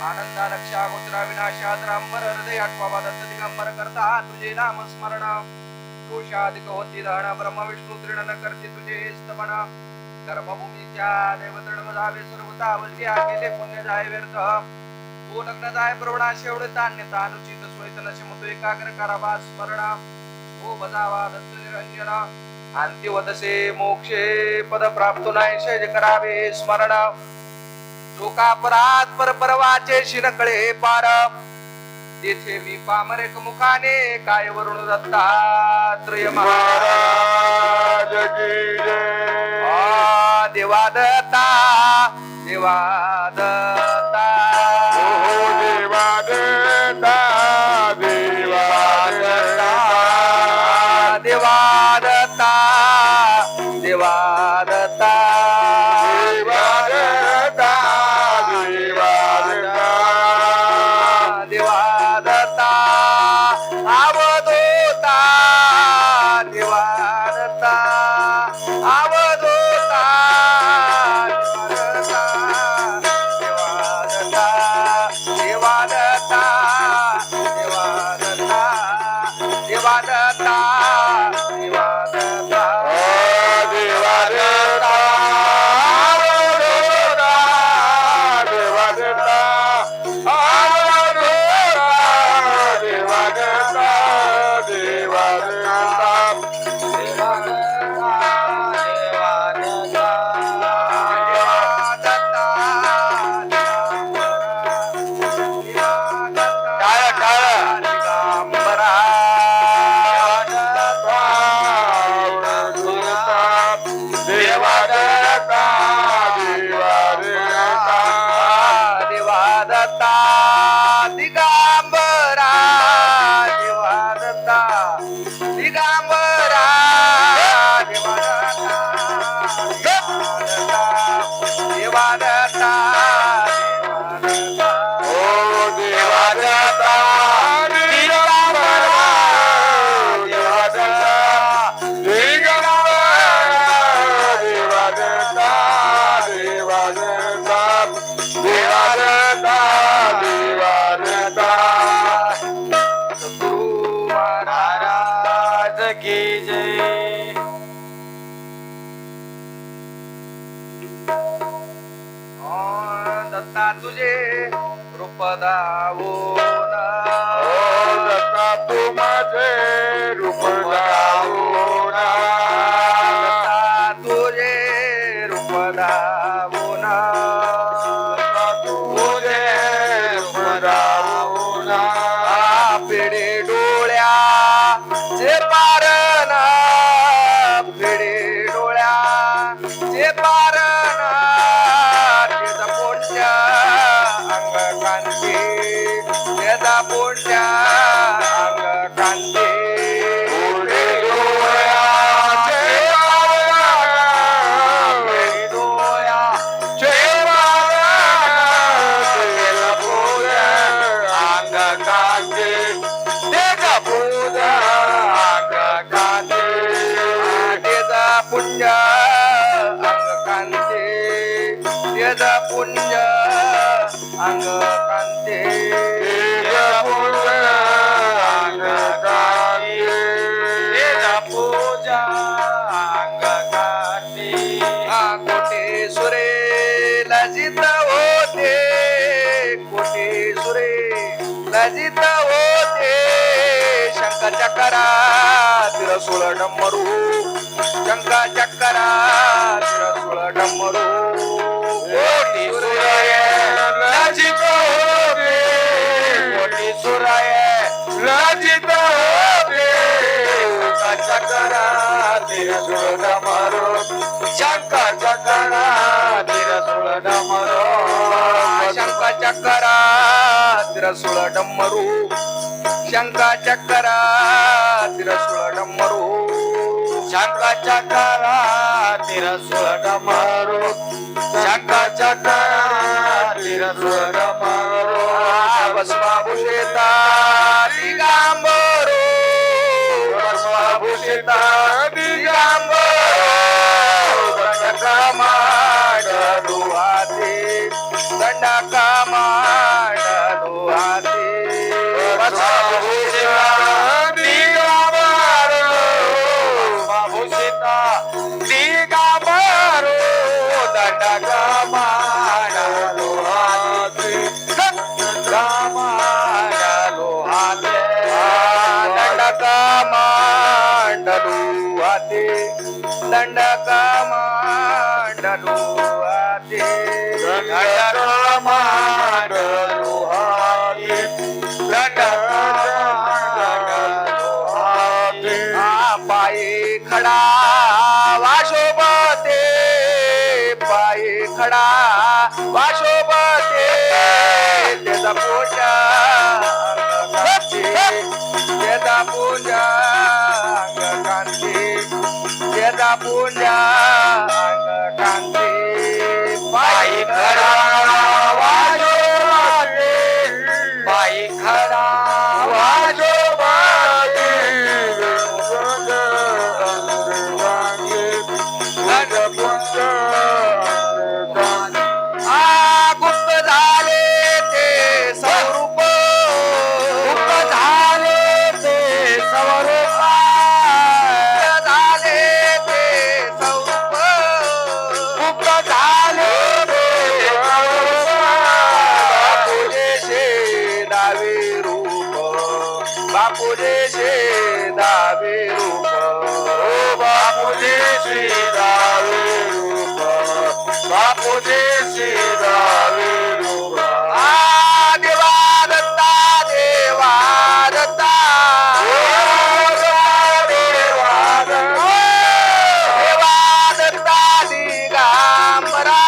आनंदा लक्षा गोत्रा विनाशाद्रांबर हृदय आठवा दत्त दिगंबर करता तुझे नाम स्मरण दोषाधिक होती दहन ब्रह्म विष्णू त्रिणन करते तुझे स्तवन कर्मभूमीच्या देवतृण जावे सर्वता वल्ल्या केले पुण्य जाय व्यर्थ तो लग्न जाय प्रवणा शेवड तान्यता अनुचित सोयत नशिमतो एकाग्र करावा स्मरण हो बजावा दत्त निरंजन अंतिवतसे मोक्षे पद प्राप्त नाही शेज करावे स्मरण लोकापरात परपरवाचे शिनकळे पार तेथे मी पामरेक मुखाने काय वरुण दत्तात्रय महाराज की जय देवा दत्ता देवा दत्ता देवा दत्ता देवा दत्ता देवा दत्ता तुझे रूप दावून दत्ता तू माझे रूप दावून तुझे रूप दावून तुझे रूप दावून पिढे डोळ्या जे पारण पिढे डोळ्या जे पारण त्याचा पुण्य अंग कांती पुण्य अंग कांते त्याचा पुण्य अंग कांते पूजा अंग कांते कोटे सुरे लजित होते कोटे सुरे लजित होते शंख चक्रा तिरसुळ डमरू शंख चक्रा तिरसुळ डमरू कोटी सुराय लजित होते कोटी सुराय लजित होते चक्रा तिरसुळ डमरू शंख चक्रा तिरसुळ डमरू शंख चक्रा तिरसुळ डमरू शंख चक्रा तिरसुळ डमरू शंख चक्रा तिरसुळ डमरू शंख चक्रा तिरसुळ डमरू भस्माभूषिता दिगंबरो भस्माभूषिता दिगंबरो चक्रमाडलु हाती दंडक मांडलो हाती दंडक मांडलो हाती दंडक मांडलो हाती दंडक मांडलो हाती पायी खडा वाशोबते पायी खडा वाशोबते त्याचा पूजा त्याचा पूजा कांती त्याचा पूजा कांती पायी खडा वाजोबाते पायी खडा वाजोबाते गुप्त झाले ते स्वरूप गुप्त झाले ते स्वरूप झाले ते स्वरूप गुप्त झाले ते बापूजे दावे रूप बापूजे दावे रूप बापूजे दावे रूप बापूजे दावे रूप देवा दत्ता देवा दत्ता देवा दत्ता दिगंबरा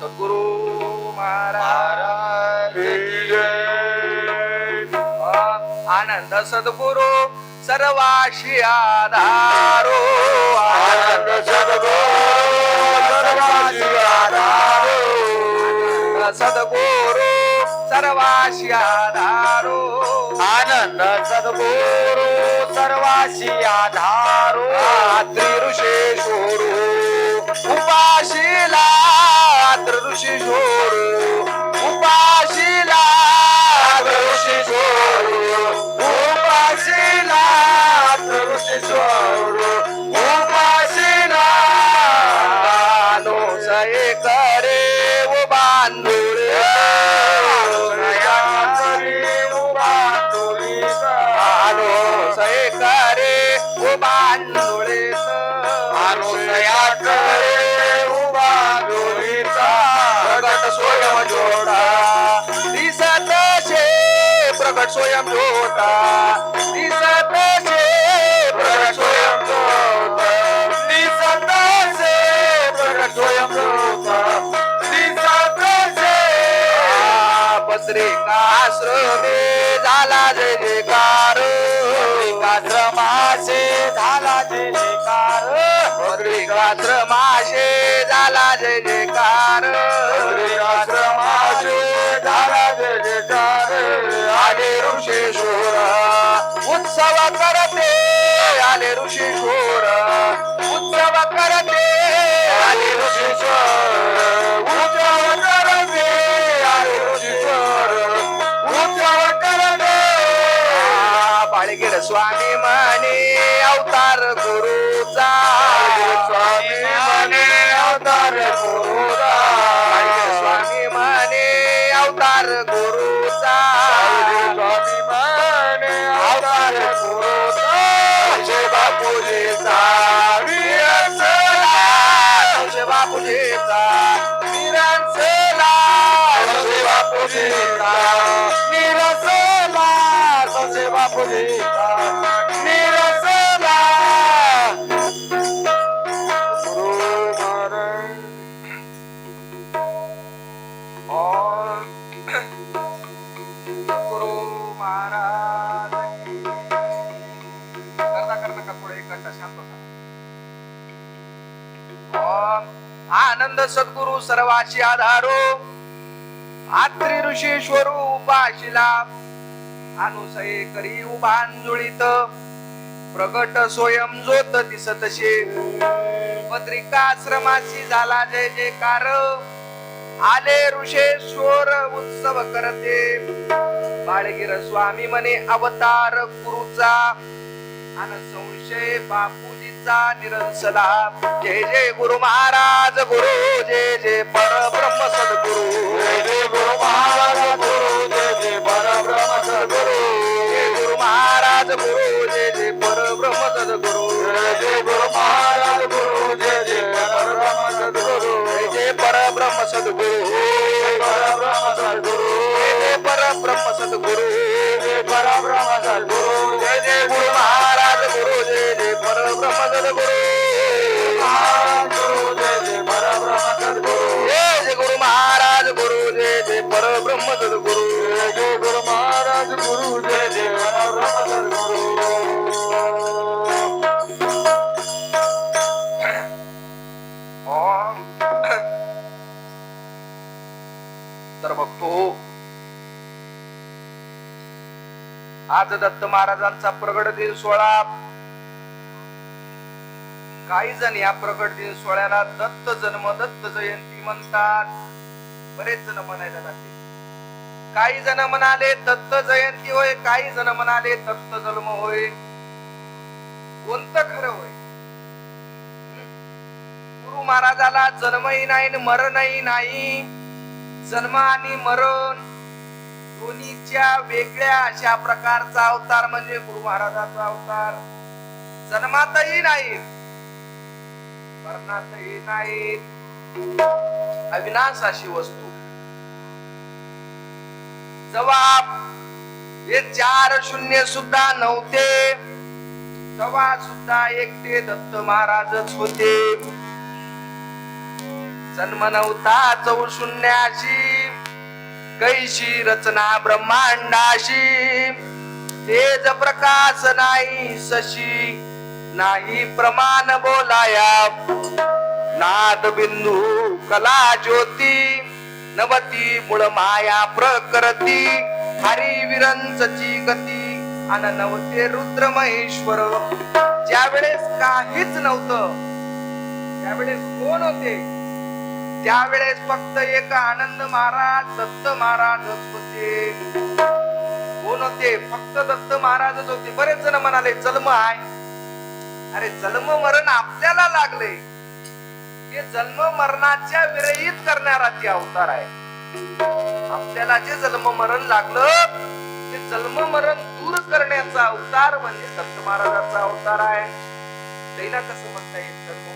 सद्गुरु महाराज आनंद सद्गुरु सर्वाशी आधारो आनंद सद्गुरु सर्वाशी आधारो सद्गुरु सर्वाशी आधारो आनंद सद्गुरु सर्वाशी आधारो त्रिऋषेश्वरू उपाशीला ऋषी शोरू उपाशीला ऋषी शोरू उपाशीला ऋषी शोरू उपाशीला नो सये करे वो बांधुळे आनो सये करे वो बांधुळे आनो सया करे प्रगट स्वयं जोडा दिसत शे प्रगट स्वयं जोता दिसत शे प्रगट स्वयं जोता दिसत शे प्रगट स्वयं जोता दिसत शे पत्रिकाश्रमे झाला जय जयकार पत्रिकाश्रमाचे झाला जय जयकार पत्रिकाश्रमाचे झाला जय जयकार पत्रिकाश्रमाचे झाला जय जयकार आले ऋषीश्वर उत्सव करते आले ऋषीश्वर उत्सव करते आले ऋषीश्वर उत्सव करते आले ऋषीश्वर उत्सव करते बाळगेड स्वामी म्हणे अवतार गुरुचा स्वामी म्हणे अवतार गुरुचा स्वामी म्हणे अवतार गुरुचा स्वामी म्हणे अवतार गुरुचा बापूजीचा वीरांचला बापूजीचा वीरांचला बापूजीचा वीरांचला बापूजीचा वीरांचला आनंद सद्गुरु सर्वाशी आधारो आत्री ऋषी स्वरूपाशिला अनुसये करी उभांजुळीत प्रगट स्वयं ज्योत दिसतशे पत्रिकाश्रमाची झाला जय जयकार आले ऋषेश्वर उत्सव करते बाळगीर स्वामी म्हणे अवतार गुरुचा अन संशय बापूजीचा निरंसला जय जय गुरु महाराज गुरु जय जय परब्रह्म सद्गुरु जय जय गुरु महाराज गुरु जय जय परब्रह्म सद्गुरु जय गुरु महाराज गुरु जय जय परब्रह्म सद्गुरु जय जय गुरु महाराज गुरु जय जय परब्रह्म सद्गुरु जय जय परब्रह्म सद्गुरु परब्रह्म सद्गुरु जय जय परब्रह्म सद्गुरु जय परब्रह्म सद्गुरु जय जय गुरु महाराज गुरु जय जय परब्रह्म सद्गुरु महाराज गुरु जय जय परब्रह्म सद्गुरु जय जय गुरु महाराज गुरु जय जय परब्रह्म सद्गुरु जय जय गुरु महाराज गुरु जय जय परब्रह्म सद्गुरु तर बघतो आज दत्त महाराजांचा प्रगट दिन सोहळा. काही जण या प्रगट दिन सोहळ्याला दत्त जन्म दत्त जयंती म्हणतात. बरेच जण म्हणायला लागले. काही जण म्हणाले दत्त जयंती होय, काही जण म्हणाले दत्त जन्म होय. कोणतं खरं होय? गुरु महाराजाला जन्मही नाही आणि मरणही नाही. जन्म आणि मरण दोन्हीच्या वेगळ्या अशा प्रकारचा अवतार म्हणजे गुरु महाराजाचा अवतार. जन्मातही नाही, मरणातही नाही. अविनाश अशी वस्तू. जवाब हे 4 शून्य सुद्धा नव्हते, तेव्हा सुद्धा एकटे दत्त महाराजच होते. जन्म नव्हता 4 शून्याशी, कैशी रचना ब्रह्मांडाशी. तेज प्रकाश नाही शशी, नाही प्रमाण बोलाया. नाद बिंदू कला ज्योती, नवती मूळ माया प्रकृती. हरी विरंचची गती, अन नवते रुद्र महेश्वर. ज्या वेळेस काहीच नव्हतं त्यावेळेस कोण होते? त्यावेळेस फक्त एक आनंद महाराज दत्त महाराजच होते. कोण होते? फक्त दत्त महाराजच होते. बरेच जण म्हणाले जन्म आहे. अरे जन्म मरण आपल्याला लागले. हे जन्म मरणाच्या विरहित करणारा ते अवतार आहे. आपल्याला जे जन्म मरण लागलं ते जन्म मरण दूर करण्याचा अवतार म्हणजे दत्त महाराजाचा अवतार आहे. त्याला कसं म्हणता येईल जन्म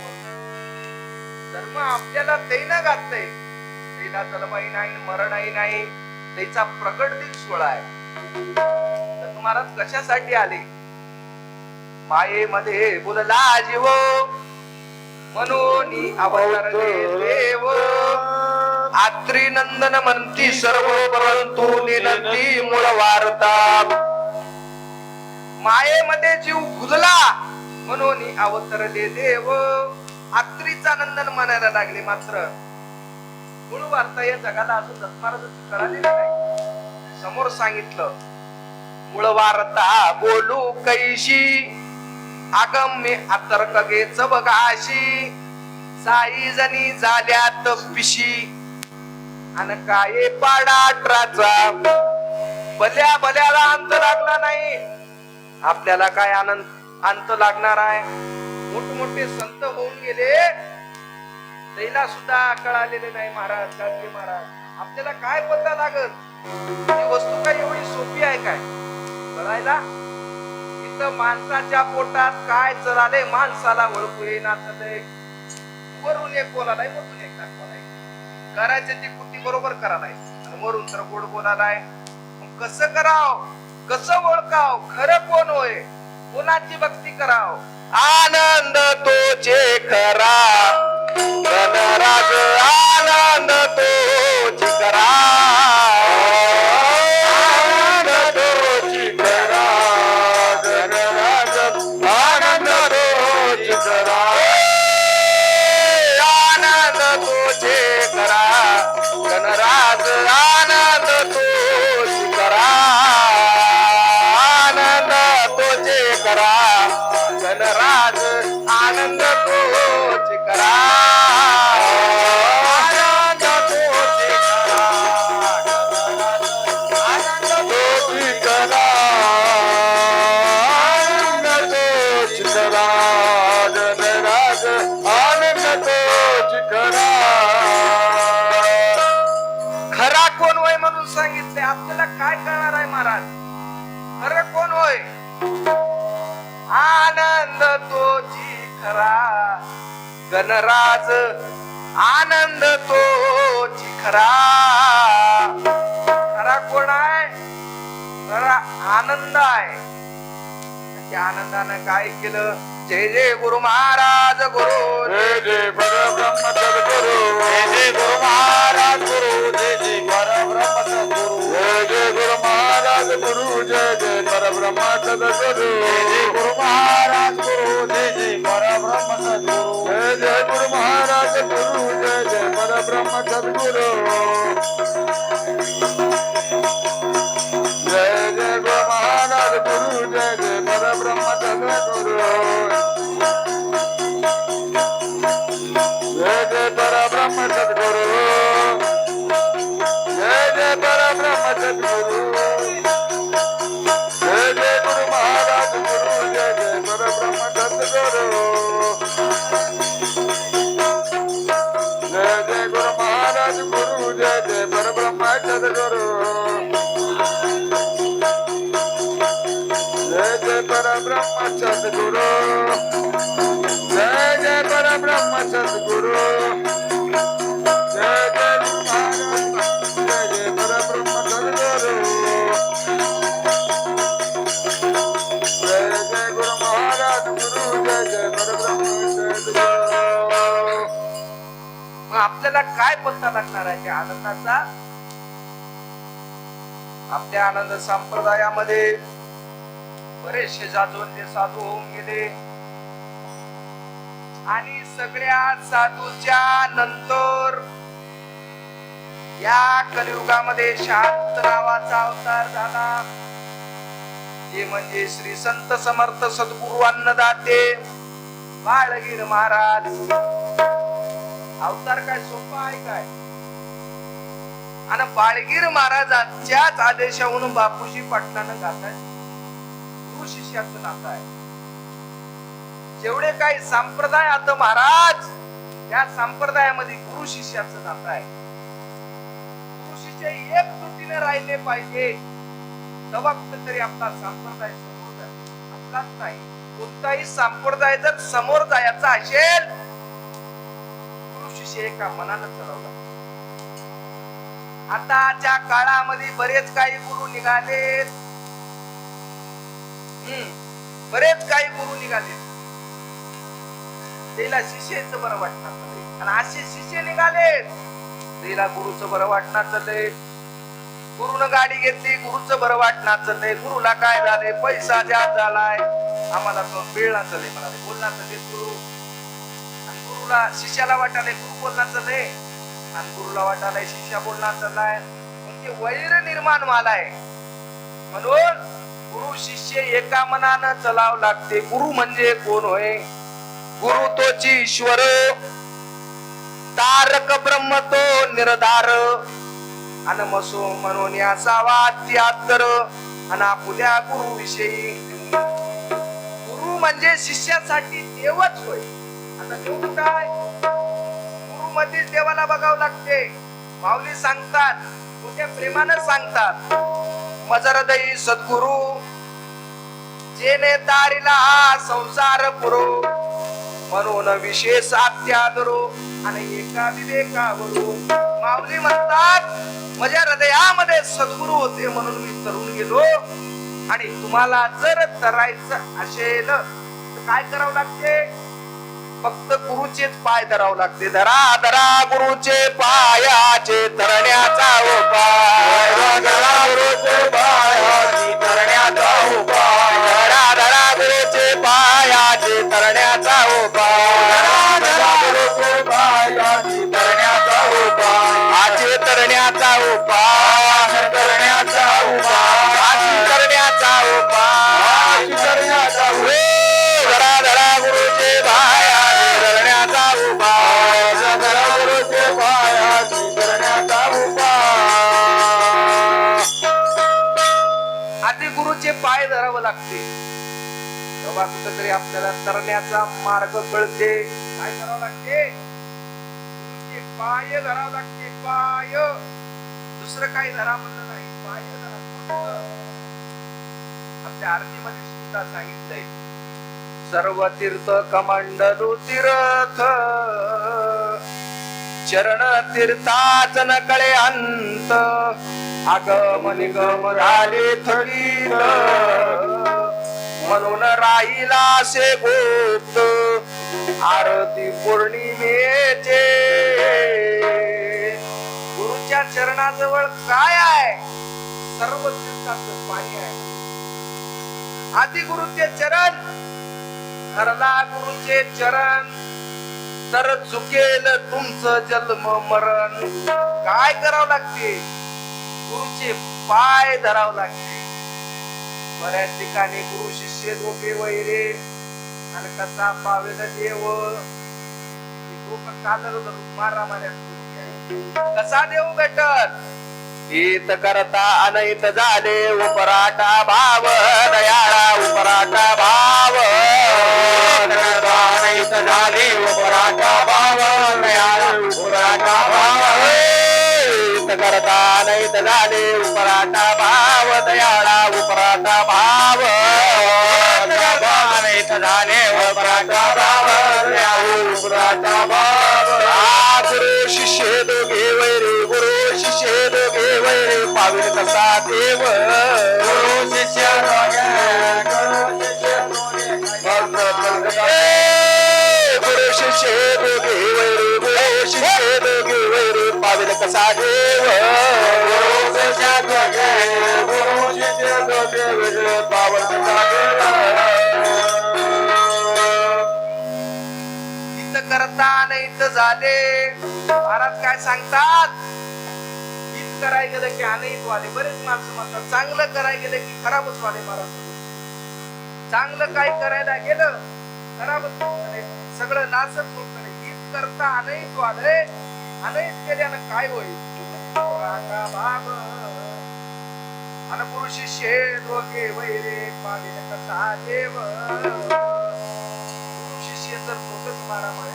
जन्म आपल्याला तैना घातलंय. त्याला जन्मही नाही मरणही नाही. त्याचा प्रगट दिन सोहळा आहे. दत्त महाराज कशासाठी आले? मायेमध्ये बोलला जीव मनोनी अवतरले देव. आत्री नंदन म्हणती सर्व परंतु निनंती मूळ वार्ता. मायेमध्ये जीव गुजला म्हणून अवतरले देव. आत्रीचा नंदन म्हणायला लागले, मात्र मूळ वार्ता या जगाला अजून दत्त महाराजांची कळालेली नाही. समोर सांगितलं मूळ वार्ता बोलू कैशी, आगम्य अतर्क घेच बघाशी. साई जणी झाल्यात पिशी, अन काय पाडा 18चा. भल्या भल्याला अंत लागला नाही. आपल्याला काय अंत लागणार आहे? मोठमोठे संत होऊन गेले, त्याला सुद्धा कळालेले नाही महाराज गाडगे महाराज. आपल्याला काय पत्ता लागत? ही वस्तू काय एवढी सोपी आहे काय कळायला? इथं माणसाच्या पोटात काय चलाले माणसाला ओळखू येईना. वरून एक बोलालाय, मधून एक दाखवालाय. करायचे ती कृती बरोबर करालाय आणि वरून तर गोड बोलालाय. कसं कराव, कसं ओळखाव खरं कोण होय, कोणाची भक्ती कराव? आनंद तोचे खरा गणराज, आनंद तोची खरा. आनंद तोची खरा गणराज, आनंद तोची खरा. आनंद तोची ते आपल्याला काय कळणार आहे महाराज? खरं कोण होय? आनंद तोची खरा गणराज, आनंद तोची खरा. खरा कोण आहे? खरा आनंद आहे. त्या आनंदानं काय केलं? जय जय गुरु महाराज गुरु, जय जय परब्रह्म सद्गुरु, जय जय गुरु महाराज गुरु, जय जय परब्रह्म सद्गुरु, जय जय गुरु महाराज गुरु, जय जय परब्रह्म सद्गुरु, जय जय गुरु महाराज गुरु, जय जय परब्रह्म सद्गुरु, जय जय गुरु महाराज गुरु, जय जय परब्रह्म सद्गुरु, जय जय गुरु महाराज गुरु, जय जय परब्रह्म सद्गुरु, जय जय परब्रह्म सद्गुरु, जय जय परब्रह्म सद्गुरु, जय जय गुरु महाराज गुरु, जय जय परब्रह्म सद्गुरु, जय जय गुरु महाराज गुरु, जय जय परब्रह्म सद्गुरु, जय जय परब्रह्म सद्गुरु, जय जय परब्रह्म सद्गुरु, जय जय गुरु महाराज, जय जय परब्रह्म सद्गुरु, जय जय गुरु महाराज गुरु, जय जय परब्रह्म सद्गुरु. मग आपल्याला काय पत्ता लागणार आहे त्या आनंदाचा? आपल्या आनंद संप्रदायामध्ये बरेचसे जाजवंते साधू होऊन गेले आणि सगळ्या साधूच्या नंतर या कलियुगामध्ये शांत नावाचा अवतार झाला. ते म्हणजे श्री संत समर्थ सद्गुरु अन्नदाते बाळगीर महाराज. अवतार काय सोपा आहे काय? आणि बाळगीर महाराजांच्याच आदेशावरून बापूजी पाटलानं गातात गुरु शिष्याचं नातं आहे. जेवढे काही संप्रदाय आता महाराज, त्या संप्रदायामध्ये गुरु शिष्याचं नातं आहे. गुरु शिष्य एकजुटीने राहिले पाहिजे, तेव्हा कुठेतरी आपला संप्रदाय समोर जाईल. आपलाच नाही, कोणताही संप्रदाय जर समोर जायचा असेल, गुरु शिष्य एका मनानं चालवला. आताच्या काळामध्ये बरेच काही गुरु निघालेत, बरेच काही गुरु निघाले. त्याला शिष्याचं बरं वाटणार चाललंय, आणि असे शिष्य निघाले त्याला गुरुचं बरं वाटणार चाललंय. गुरुनं गाडी घेतली, गुरुचं बरं वाटणार चाललंय. गुरुला काय झालंय? पैसा जास्त झालाय, आम्हाला तो मिळणार चाललंय म्हणाले, बोलणार चालले गुरु. आणि गुरुला शिष्याला वाटायला गुरु बोलणार चाललंय, आणि गुरुला वाटायला शिष्या बोलणार चाललाय. म्हणजे वैर निर्माण व्हालाय. म्हणून गुरु शिष्य एका मनानं चलावं लागते. गुरु म्हणजे कोण होय? गुरु तोची ईश्वर, तारक ब्रह्म तो निरधार, अनमसो म्हणून असावा त्यातर, आणि आपुल्या गुरु विषयी. गुरु म्हणजे शिष्यासाठी देवच होय. आता देव काय? गुरु मध्ये देवाला बघावं लागते. माऊली सांगतात, मोठ्या प्रेमानं सांगतात, मज हृदयी सद्गुरु जेने तारिला हा संसार पुरो, म्हणून विशेष आत्यादरो आणि एका विवेकावरून. माऊली म्हणतात, माझ्या हृदयामध्ये सद्गुरु होते म्हणून मी तरुण गेलो. आणि तुम्हाला जर तरायचं असेल तर काय करावं लागते? फक्त गुरुचेच पाय धरावं लागते. धरा धरा गुरुचे पायाचे तरण्याचा उपाय, धरा गुरुचे पायाचे तरण्याचा उपाय, धरा धरा गुरुचे पायाचे तरण्याचा उपाय, धरा धरा गुरुचे पायाचे तरण्याचा उपाय, आचे तरण्याचा उपाय, तरण्याचा उपाय, आची करण्याचा उपाय, आची करण्याचा उपाय, धरा धरा गुरुचे पायाचे तरण्याचा उपाय, धरा गुरुचे पायाचे तरण्याचा उपाय. आधी गुरुचे पाय धरावं लागते, तेव्हा कुठेतरी आपल्याला तरण्याचा मार्ग कळते. काय करावं लागते? गुरुचे पाय धरावं लागते. पाय, दुसरं काही धरा म्हणलं नाही. आपल्या आरतीमध्ये सुद्धा सांगितलंय, सर्व तीर्थ कमंडलू तीर्थ, चरण तीर्थाच न कळे अंत, आगम निगम झाले थकीत, म्हणून राहिला से गुप्त आरती पौर्णिमेचे. गुरुच्या चरणाजवळ काय आहे? सर्व तीर्थाचं पाणी आहे. आधी गुरुचे चरण, धरला गुरुचे चरण, तर चुकेल तुमचं जन्म मरण. काय करावं लागते? गुरुचे पाय धरावं लागते. बऱ्याच ठिकाणी गुरु शिष्य दोघे वैरे, आणि कसा पावेल देव, कादर धरून मारा माऱ्या. कसा देव भेटत? हित करता अनहित झाले उपराटा भाव, दयाळा उपराटा भाव, अनहित झाले उपराटा भाव, दयाळा उपराटा भाव. हित करता अनहित झाले उपराटा भाव, दयाळा उपराटा भाव, अनहित झाले उपराटा भाव, दयाळा उपराटा भाव. गुरु शिष्य दोघे वैरे, गुरु शिष्य दोघे वैरे, पाविल कसा देव. गुरु शिष्य दोघे, गुरु शिष्य गुरु शिष्य दोघे वैरे, गुरु शिष्य दोघे वैरे, पाविल कसा देव. गुरु शिष्य दोघे, गुरु शिष्य दोघे वैरे, पाविल कसा देव. हित करता अनहित झाले. महाराज काय सांगतात? हित करायला गेलं की अनहित वाले. बरेच माणसं म्हणतात चांगलं करायला गेलं की खराबच वाले. महाराज चांगलं काय करायला गेलं खराबच वाले, सगळं नासच होत. हित करता अनहित वाले. अनहित केल्यानं काय होईल? भाग अन गुरु शिष्य दोघे वैरे, पाविल कसा देव. गुरु शिष्य जर सोबत मारामारी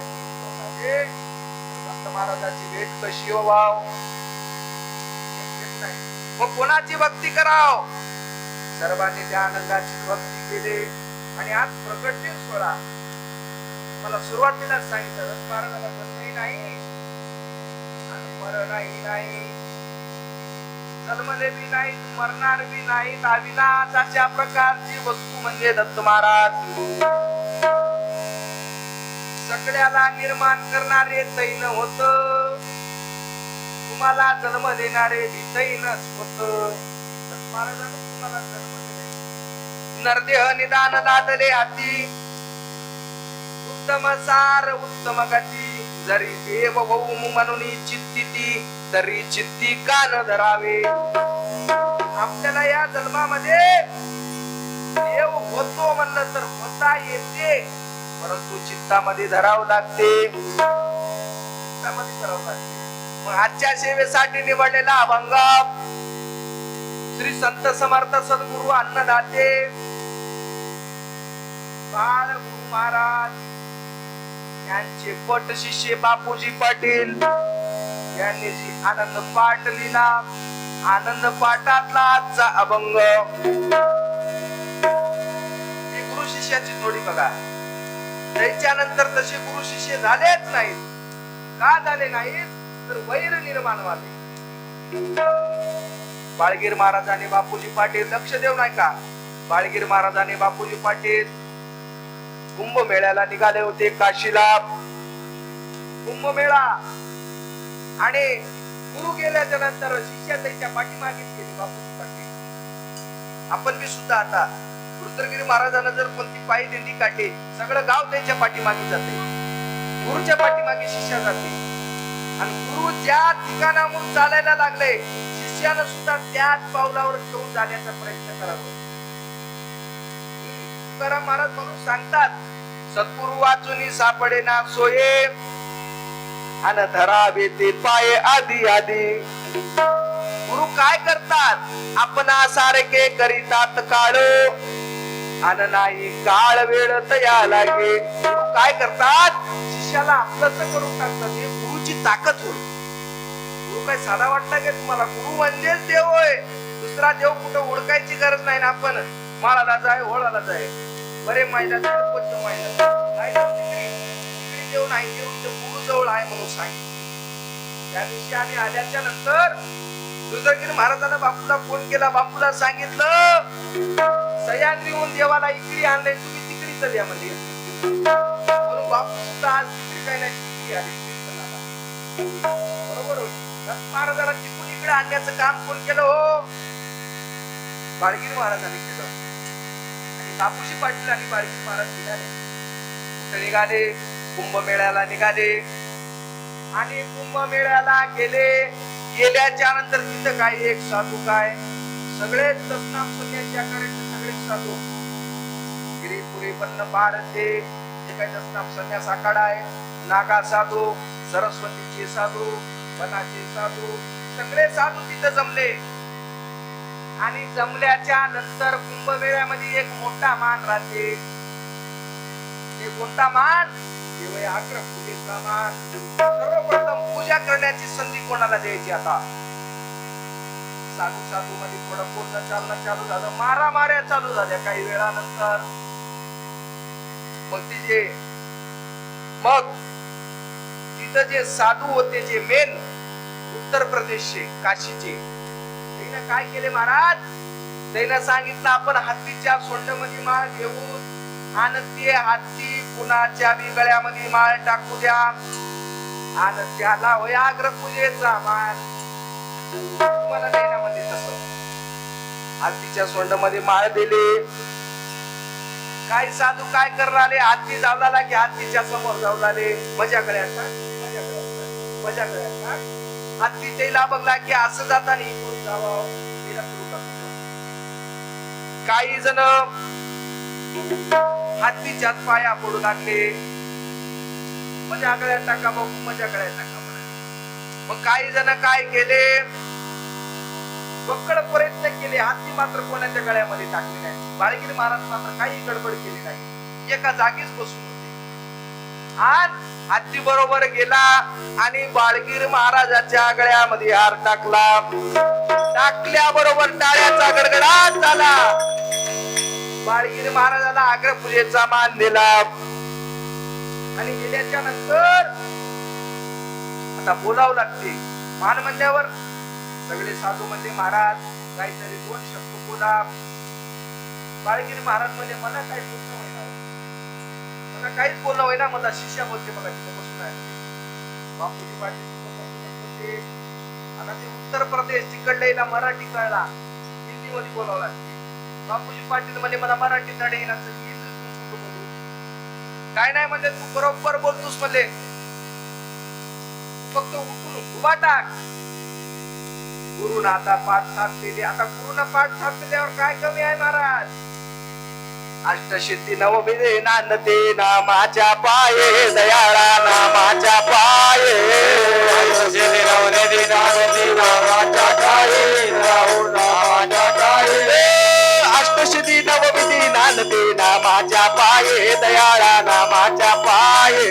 महाराजाची भेट कशी व्हाव? मग कोणाची भक्ती कराव? सर्वांनी त्या आनंदाची भक्ती केली. आणि आज प्रकट दिन सोहळा, मला सुरुवातीला सांगितलं महाराजाला जन्मही नाही आणि मरणही नाही, जन्मले बी नाही, मरणार बी नाही. अविनाश अशा प्रकारची वस्तू म्हणजे दत्त महाराज. सगळ्याला निर्माण करणारे तैन होत, तुम्हाला जन्म देणारे तैनच होत. महाराजांनी तुम्हाला जन्म दिले. नरदेह निदान दादले हाती, उत्तम सार उत्तम गती. जरी देव होऊ म्हणून चित्ती, तरी चित्ती कान धरावे. आपल्याला या जन्मामध्ये देव होतो म्हणलं तर होता येते, परंतु चित्तामध्ये धरावं लागते. चित्तामध्ये धरावं लागते. मग आजच्या सेवेसाठी निवडलेला अभंग श्री संत समर्थ सद्गुरु अन्नदाते बाळ गुरु महाराज यांचे पट शिष्य बापूजी पाटील यांनी जी आनंद पाठ लिहिला, आनंद पाठातला आजचा अभंग. ही गुरु शिष्याची जोडी बघा. त्याच्यानंतर तसे गुरु शिष्य झालेच नाहीत. का झाले नाहीत? तर वैर निर्माण झाले. बाळगीर महाराज आणि बापूजी पाटील, लक्ष देऊ नाही का? बाळगीर महाराज आणि बापूजी पाटील कुंभमेळ्याला निघाले होते काशीला. कुंभमेळा आणि गुरु गेल्याच्या नंतर शिष्य त्यांच्या पाठीमागे गेले. बापूजी पाटील आपण बी सुद्धा आता रुद्रगिरी महाराजांना जर कोणती पायी दिंडी काढली, सगळं गाव त्यांच्या पाठीमागे जाते, गुरुच्या पाठीमागे शिष्य जाते. आणि गुरु ज्या ठिकाणाहून चालायला लागले, शिष्यानं सुद्धा त्याच पावलावर घेऊन जाण्याचा प्रयत्न करावा. तुकाराम महाराज म्हणून सांगतात, सद्गुरु वाचून सापडे ना सोये, अन धरावे ते पाये आधी आधी. गुरु काय करतात? आपणा सारखे करीतात काळ, अन नाही काळ वेळ तया लागे. गुरु काय करतात? शिष्याला आपलंच करून टाकतात. हे गुरुची ताकद होय. गुरु काय साधा वाटला की तुम्हाला? गुरु म्हणजेच देव होय. दुसरा देव कुठं ओळखायची गरज नाही ना. आपण माळाला जाय, होळाला जाय, बरे मैदान पोच मैदान नाही जाऊ तिकडे. तिकडे देव नाही, देव इथं गुरु जवळ आहे म्हणून सांगितलं. त्या दिवशी आम्ही आल्याच्या नंतर दुर्गागिरी महाराजांना बापूला फोन केला. बापूला सांगितलं सह्याद्रीहून देवाला इकडे आणलंय, तुम्ही तिकडे चल या म्हणजे. म्हणून बापू सुद्धा आज तिकडे काही नाही, तिकडे आले कीर्तनाला. बरोबर होती. महाराजाला तिकडून इकडे आणण्याचं काम कोण केलं हो? बाळगिरी महाराजांनी केलं. आणि बापूजी पाटील आणि बाळगिरी महाराज निघाले. कुठे निघाले? कुंभमेळ्याला निघाले. आणि कुंभमेळ्याला गेले. गेल्याच्या नंतर तिथं काय एक साधू काय सगळेच दशनाम संन्यासीकडे सगळे साधू गिरीपुरी बन्न भारते जे काही दशनाम संन्यास आखाडा आहे, नागा साधू, सरस्वतीचे साधू, वनाचे साधू, सगळे साधू तिथं जमले. आणि जमल्याच्या नंतर कुंभमेळ्यामध्ये एक मोठा मान राहते. एक मोठा मान पूजेचा मान. सर्वप्रथम पूजा करण्याची संधी कोणाला द्यायची? आता साधू साधू मध्ये थोडं बोलणं चालणं चालू झालं, मारामाऱ्या चालू झाल्या. काही वेळानंतर मग तिथं जे साधू होते, जे मेन उत्तर प्रदेशचे, काशीचे, त्याने काय केले महाराज? त्याने सांगितलं आपण हत्तीच्या सोंडमध्ये माळ घेऊन आणि ते हत्ती कुणाच्या बी गळ्यामध्ये माळ टाकू द्या आणि त्याला व्याघ्र पूजेचा मान. तुम्हाला नाही ना म्हणजे तसं हत्तीच्या सोंडमध्ये माळ दिली. काही साधू काय करणारे? हत्ती जावला की हत्तीच्या समोर जावलाले मजा गळ्याचा मजा गळ्याचा हत्ती त्याला बघला की असं जाताना इकडून जावं. काही जण हत्तीच्या पाया पडू लागले. मजा गळ्यात टाका बाबू, मजा गळ्यात टाका. मग काही जण काय केले? बक्कळ प्रयत्न केले. हत्ती मात्र कोणाच्या गळ्यामध्ये टाकले नाही. बाळगिरी महाराज मात्र काही गडबड केली नाही, एका जागीच बसून होते. आणि हत्ती बरोबर गेला आणि बाळगिरी महाराजाच्या गळ्यामध्ये हार टाकला. टाकल्याबरोबर टाळ्याचा गडगडाट झाला. बाळगिरी महाराजाला अग्रपूजेचा मान दिला. आणि गेल्याच्या नंतर आता बोलावं लागते. मान म्हणल्यावर सगळे साधू म्हणजे महाराज काहीतरी 2 शब्द बोला. बाळगिरी महाराज म्हणजे मला काही बोलणं होईना, मला काहीच बोलणं होईना. माझा शिष्य बोलते बघा तिथे बसून आहे. बापूजी पाटील बोलते. आता ते उत्तर प्रदेश तिकडला मराठी कळला, हिंदी मध्ये बोलावं लागते. बापूजी पाटील म्हणजे मला मराठी धडे येणार, काय नाही म्हणजे तू बरोबर बोलतोस म्हणजे फक्त उठून उभा टाक. गुरुनं आता पाठ थापलेली. आता गुरुनं पाठ थापल्यावर काय कमी आहे महाराज? अष्टसिद्धी नवविधे नांदते नामाच्या पाये, दयाळा नामाच्या पाये. अष्टसिद्धी नवविधे नांदते नामाच्या पाये, राहू नामाच्या पाये. अष्टसिद्धी नवविधी नांदते नामाच्या पाये, दयाळा नामाच्या पाये.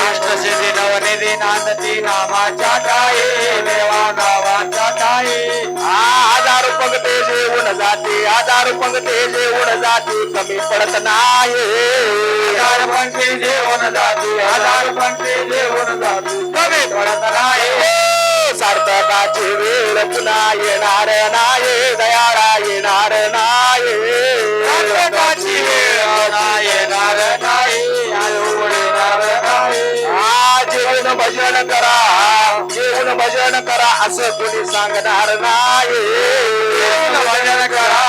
अष्टसिद्धी नवनिधी नांदते नामाच्या पाये, देवा नामाच्या पाये. हजार पंगते जेवून जाते, हजार पंगते जेवून जाते, कमी पडत नाही. हजार पंगते जेवून जाते, हजार पंगते जेवून जाते, कमी पडत नाही. सार्थकाची वेळ पुन्हा येणार नाही, दयाळा येणार नाही. सार्थकाची वेळ पुन्हा येणार नाही, येणार नाही. जेवून भजन करा, जेवून भजन करा असं कोणी सांगणार नाही. जेवून भजन करा,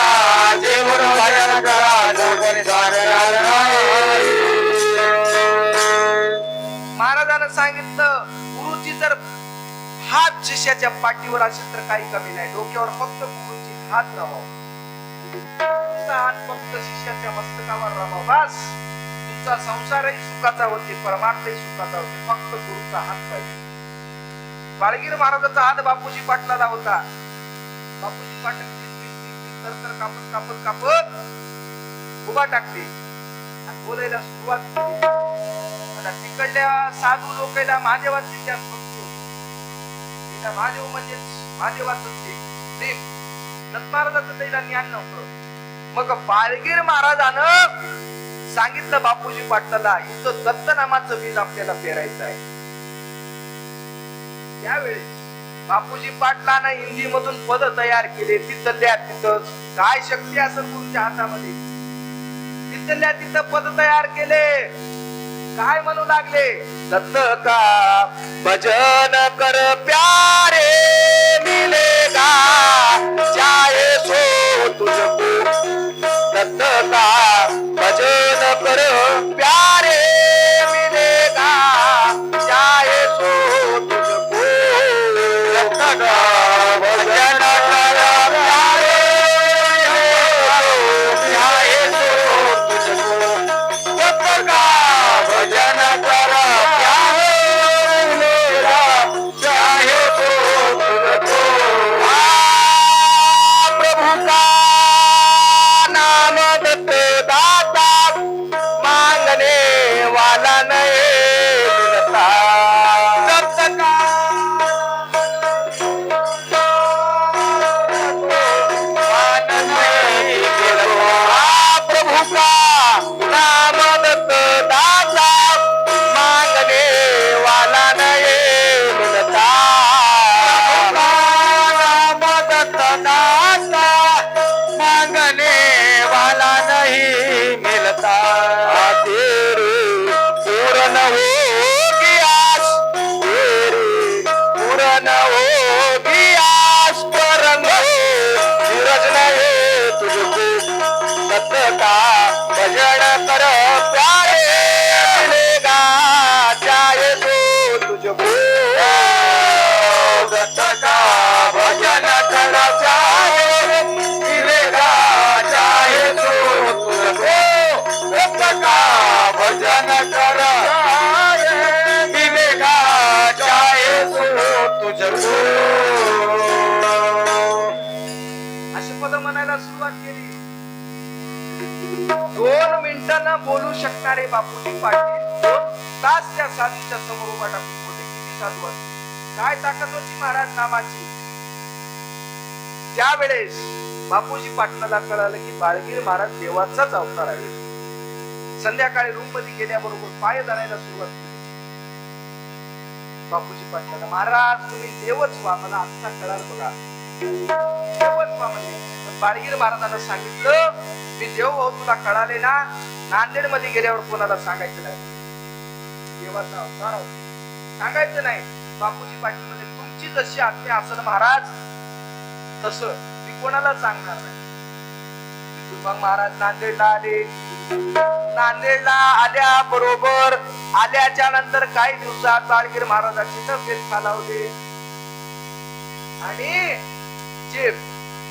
जेवून भजन करा असं कोणी सांगणार नाही. महाराजांना सांगितलं गुरुची जर हात शिष्याच्या पाठीवर असेल तर काही कमी नाही. डोक्यावर फक्त गुरुची हात राहावा, हात फक्त शिष्याच्या मस्तकावर राहावा. बस तुमचा संसारही सुखाचा होते, परमार्थही सुखाचा होते. फक्त गुरुचा हात पाहिजे. बाळगिरी महाराजाचा हात बापूजी पाटलाला होता. बापूजी पाटील तर कापत कापत कापत उभा टाकले आणि बोलायला सुरुवात केली. आता तिकडल्या साधू लोकांना महादेवाची जास्त महादेव म्हणजे महादेवाचं प्रेम. दत्त महाराजाचं त्याला ज्ञान नव्हतं. मग बाळगीर महाराजानं सांगितलं बापूजी पाटलाला, इथं दत्त नामाचं बीज आपल्याला पेरायचं आहे. त्यावेळेस बापूजी पाटलानं हिंदी मधून पद तयार केले. तिथल्या तिथं काय शक्ती असेल तुमच्या हातामध्ये, तिथल्या तिथं पद तयार केले. काय म्हणू लागले, दत्त का भजन कर प्यारे मिलेगा चाहे सो तुझको. दत्त का भजन कर प्यारे मिलेगा चाहे सो तुझको. दत्त का भजन कर प्यारे चाहे सो तुझको. दत्त का भजन कर प्यारे मिलेगा चाहे सो तुझको. प्रभु का नाम दत्त दाता मांगने वाला नहीं मिलता. दत्त का मान नहीं मिलता. प्रभु का नाम दत्त दाता मांगने वाला नहीं मिलता. नाम दत्त दाता मांगने वाला नहीं मिलता. तेरे पूर्ण होगी आस, तेरे पूर्ण होगी आस, परम सूरज नहीं तुझको. दत्त का भजन कर प्यारे मिलेगा चाहे तो तुझको. दत्त का भजन कर प्यारे मिलेगा चाहे तो तुझको. दत्त का भजन कर प्यारे मिलेगा चाहे तो तुझको. अशी पद म्हणायला सुरुवात केली. 2 मिनिटांना बोलू शकणारे बापूजी पाटील 2 तास त्या साधूच्या समोर उभा टाकून बोलले. किती साधू असते, काय ताकद होती महाराज नामाची. त्यावेळेस बापूजी पाटलाला कळालं की बाळगीर महाराज देवाचाच अवतार आहे. संध्याकाळी रूम मध्ये गेल्याबरोबर पाय धरायला सुरुवात केली. बापूजी पाटलाला, महाराज तुम्ही देवच व्हा, मला आत्ता कळालं बघा, देवच व्हा म्हणजे. बाळगीर महाराजांना सांगितलं, मी देव भाऊ तुला कळाले ना, नांदेड मध्ये गेल्यावर कोणाला सांगायचं नाही, देवाचा अवतार सांगायचं नाही. बापूजी पाटील म्हणजे तुमची जशी आज्ञा असेल महाराज तसं मी कोणाला सांगणार नाही. मग महाराज नांदेडला आले. नांदेडला आल्या बरोबर आल्याच्या नंतर काही दिवसात बाळगीर महाराजांची तब्येत खालावली आणि जे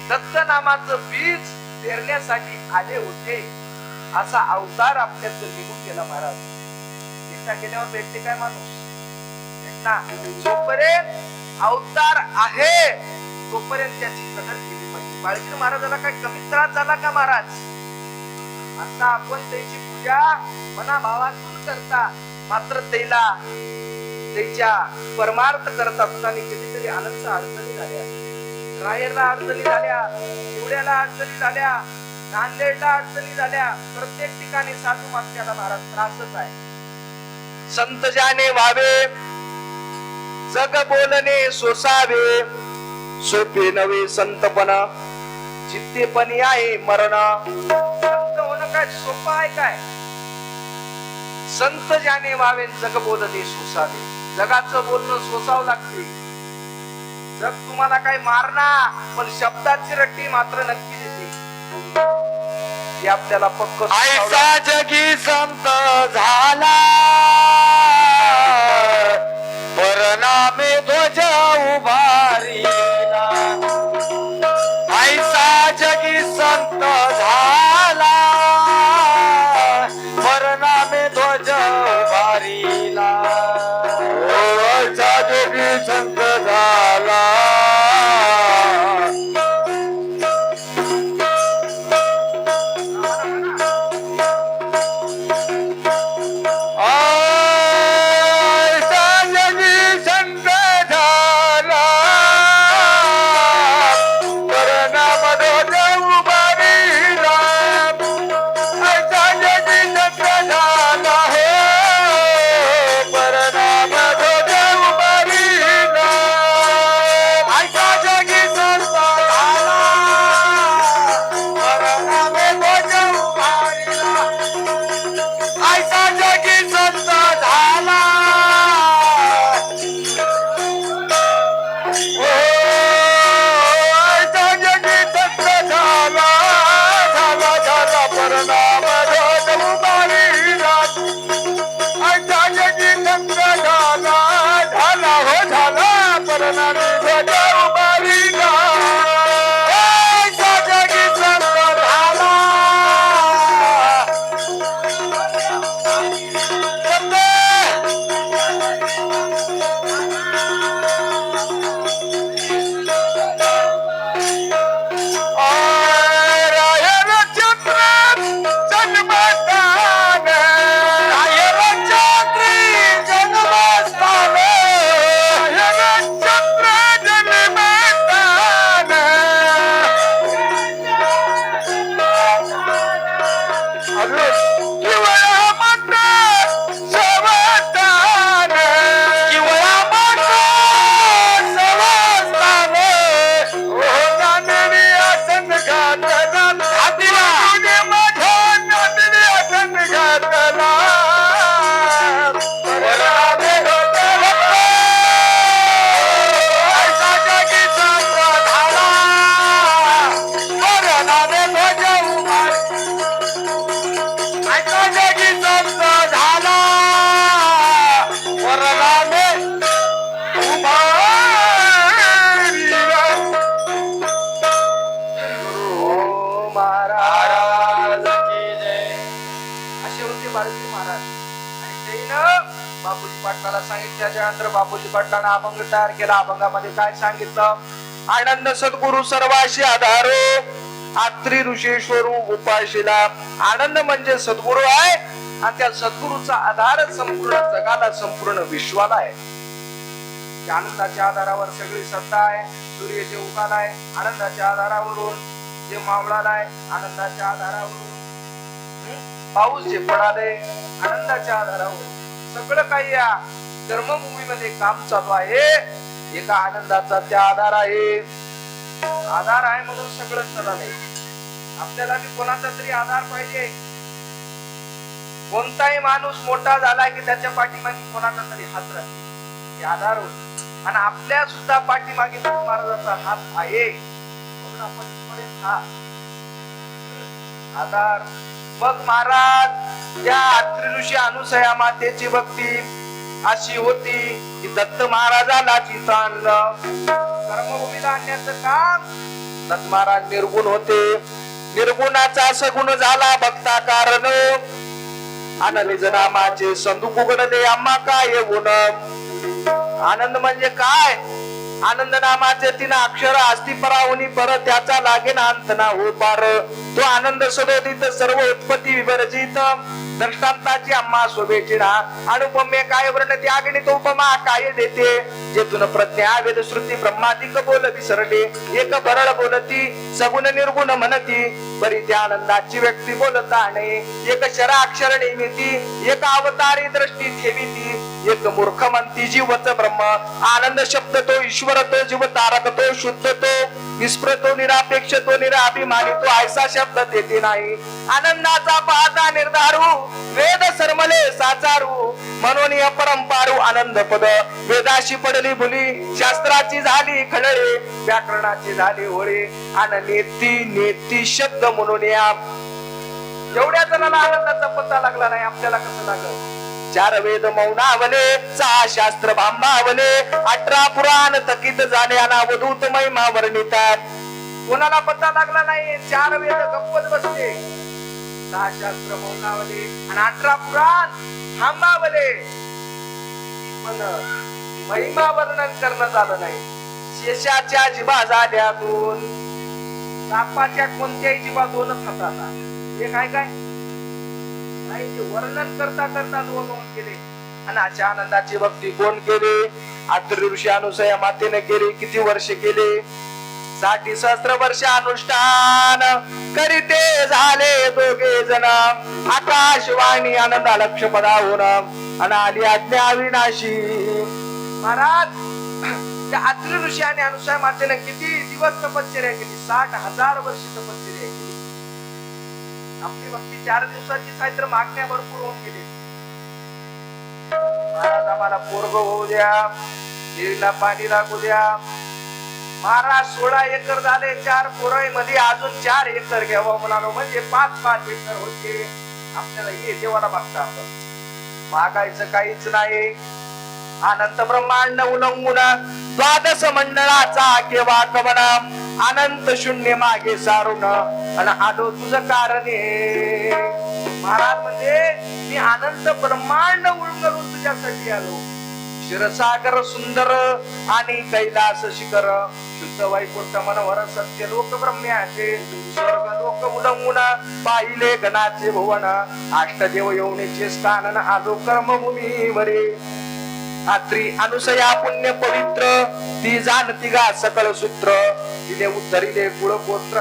दत्त नामाचं बीज पेरण्यासाठी आले होते असा अवतार आपल्यात निघून गेला. महाराज एकटा गेल्यावर भेटते काय माणूस ना, जोपर्यंत अवतार आहे तोपर्यंत त्याची कदर केली पाहिजे. बाळगीर महाराजाला काय कमी त्रास झाला का महाराज? आता आपण त्याची पूजा मनाभावातून करता, मात्र त्याला त्याच्या परमार्थ करत असताना कधीतरी अनंत अडचणी झाल्या. रायरला अडचणी झाल्या, एवढ्याला अडचणी झाल्या, नांदेडला अडचणी झाल्या. प्रत्येक ठिकाणी साधू मागच्याला महाराज त्रासच आहे. संत जाने व्हावे, जग बोलणे सोसावे, सोपे नवे संतपणा, चित्तेपणी आहे मरण. संत होणं काय सोपं आहे काय? संत जाने व्हावे, जग बोलणे सोसावे. जगाचं बोलणं सोसावं लागते. जग तुम्हाला काय मारणार, पण शब्दाची रट्टी मात्र नक्की देते. हे आपल्याला पक्क. ऐसा जगी संत झाला, परिणामी ध्वज उभारीला. ऐसा जगी संत झाला, परिणामी ध्वज उभारीला. ऐसा जगी संत झाला, बापूजी पाटलाला सांगितल्याच्या नंतर बापूजी पाटलानं अभंग तयार केला. अभंगामध्ये काय सांगितलं? आनंद सद्गुरु सर्वाशी आधारो, आत्री ऋषेश्वरू उपाशीला. आनंद म्हणजे सद्गुरु आहे आणि त्या सद्गुरूचा आधार संपूर्ण जगाला, संपूर्ण विश्वाला आहे. त्या आनंदाच्या आधारावर सगळी सत्ता आहे. सूर्य जे उगालाय आनंदाच्या आधारावरून, जे मावळालाय आनंदाच्या आधारावरून, पाऊस जे पडाले आनंदाच्या आधारावर, सगळं काही या कर्मभूमीमध्ये काम चालू आहे. एका आनंदाचा त्या आधार आहे. आधार आहे म्हणून सगळं चाललंय. आपल्याला बी कोणाचा तरी आधार पाहिजे. कोणताही माणूस मोठा झाला की त्याच्या पाठीमागे कोणाचा तरी हात राहतो, आधार होतो. आणि आपल्या सुद्धा पाठीमागे महाराजांचा हात आहे म्हणून आपण आधार. मग महाराज त्या अत्री ऋषी अनुसया मातेची भक्ती अशी होती की दत्त महाराजाला तिथं आणलं. कर्मभूमीला आणण्याचं काम. दत्त महाराज निर्गुण होते. निर्गुणाचा सगुण झाला भक्ता कारण. आनंद नामाचे संदूक उघडले आम्हा काय गुण. आनंद म्हणजे काय? आनंद नामाचे 3 अक्षर असती पराहुनी पर, त्याचा लागे ना अंत ना हो पार. तो आनंद सदोदित सर्व उत्पत्ती विवर्जित, दृष्टांताची आम्हा शोभेची ना. अनुपम्य काय वर्णती अगणित उपमा काय देते. जेथून प्रज्ञा वेद श्रुती ब्रह्मादिक बोल विसरले. एक बरळ बोलती सगुण निर्गुण म्हणती, बरी त्या आनंदाची व्यक्ती बोलता नाही. एक शराक्षर निर्मिती, एक अवतारी दृष्टी ठेविती. एक मूर्ख म्हणती जीवच ब्रह्म. आनंद शब्द तो ईश्वर, तो जीव तारक, तो शुद्ध, तो निष्प्र, तो निरापेक्ष, तो निराभिमानी, तो ऐसा शब्द तेथे नाही. आनंदाचा पाहता निर्धारू, वेद सरमले साचारू. म्हणून अपरंपारू आनंद पद. वेदाशी पडली भुली, शास्त्राची झाली खडळे, व्याकरणाची झाली होळे. आणि नेती शब्द म्हणून या. एवढ्या जणांना आनंदाचा पत्ता लागला नाही, आपल्याला कसं लागलं? 4 वेद मौनावले, 6 शास्त्र भांबावले, 18 पुराण थकीत झाले अनावधूत महिमा वर्णितात. कोणाला पत्ता लागला नाही? 4 वेद गप्पत बसले, 6 शास्त्र मौनावले आणि 18 पुराण थांबावले, पण महिमा वर्णन करणं झालं नाही. शेषाच्या जिभा झाल्या 2, सापाच्या कोणत्याही जिभा 2च हातात. हे काय वर्णन करता करता 2 केले. आणि अशा आनंदाची भक्ती कोण केली? अत्री ऋषी अनुसया मातेने केली. किती वर्ष केले? 60 सहस्त्र वर्ष अनुष्ठान करीते झाले दोघे जण. आकाशवाणी आनंदा लक्ष पदाहून आणि आली आज्ञा अविनाशी. महाराज त्या अत्री ऋषी आणि अनुसया मातेने किती दिवस तपश्चर्या केली? 60,000 वर्ष तपश्चर्या केली. आपली भक्ती 4 दिवसाची आहे तर मागण्या भरपूर होऊन गेली. महाराज आम्हाला पोरग होऊ द्या, विहिरीला पाणी लागू द्या. महाराज 16 एकर झाले, 4 पोरय मध्ये अजून 4 एकर घ्यावं म्हणालो, म्हणजे 5-5 एकर होते. आपल्याला हे देवाला मागता आपण, मागायचं काहीच नाही. अनंत ब्रह्मांड उलंघून द्वादश मंडळाचा केव्हा कवना. अनंत शून्य मागे सारून आणि आलो तुझं कारणे. महाराज म्हणजे मी अनंत ब्रह्मांड उलगडून तुझ्यासाठी आलो. क्षीरसागर सुंदर आणि कैलास शिखर, शुद्ध वैकुंठ मनोहर सत्य लोक ब्रह्म्याचे. स्वर्ग लोक उलंघून पाहिले गणाचे भुवन. अष्टदेव येऊनीचे स्थान आलो कर्मभूमीवरे. अत्री अनुसया पुण्य पवित्र, ती जाणती गा सकळ सूत्र. तिने उद्धरिले कुळगोत्र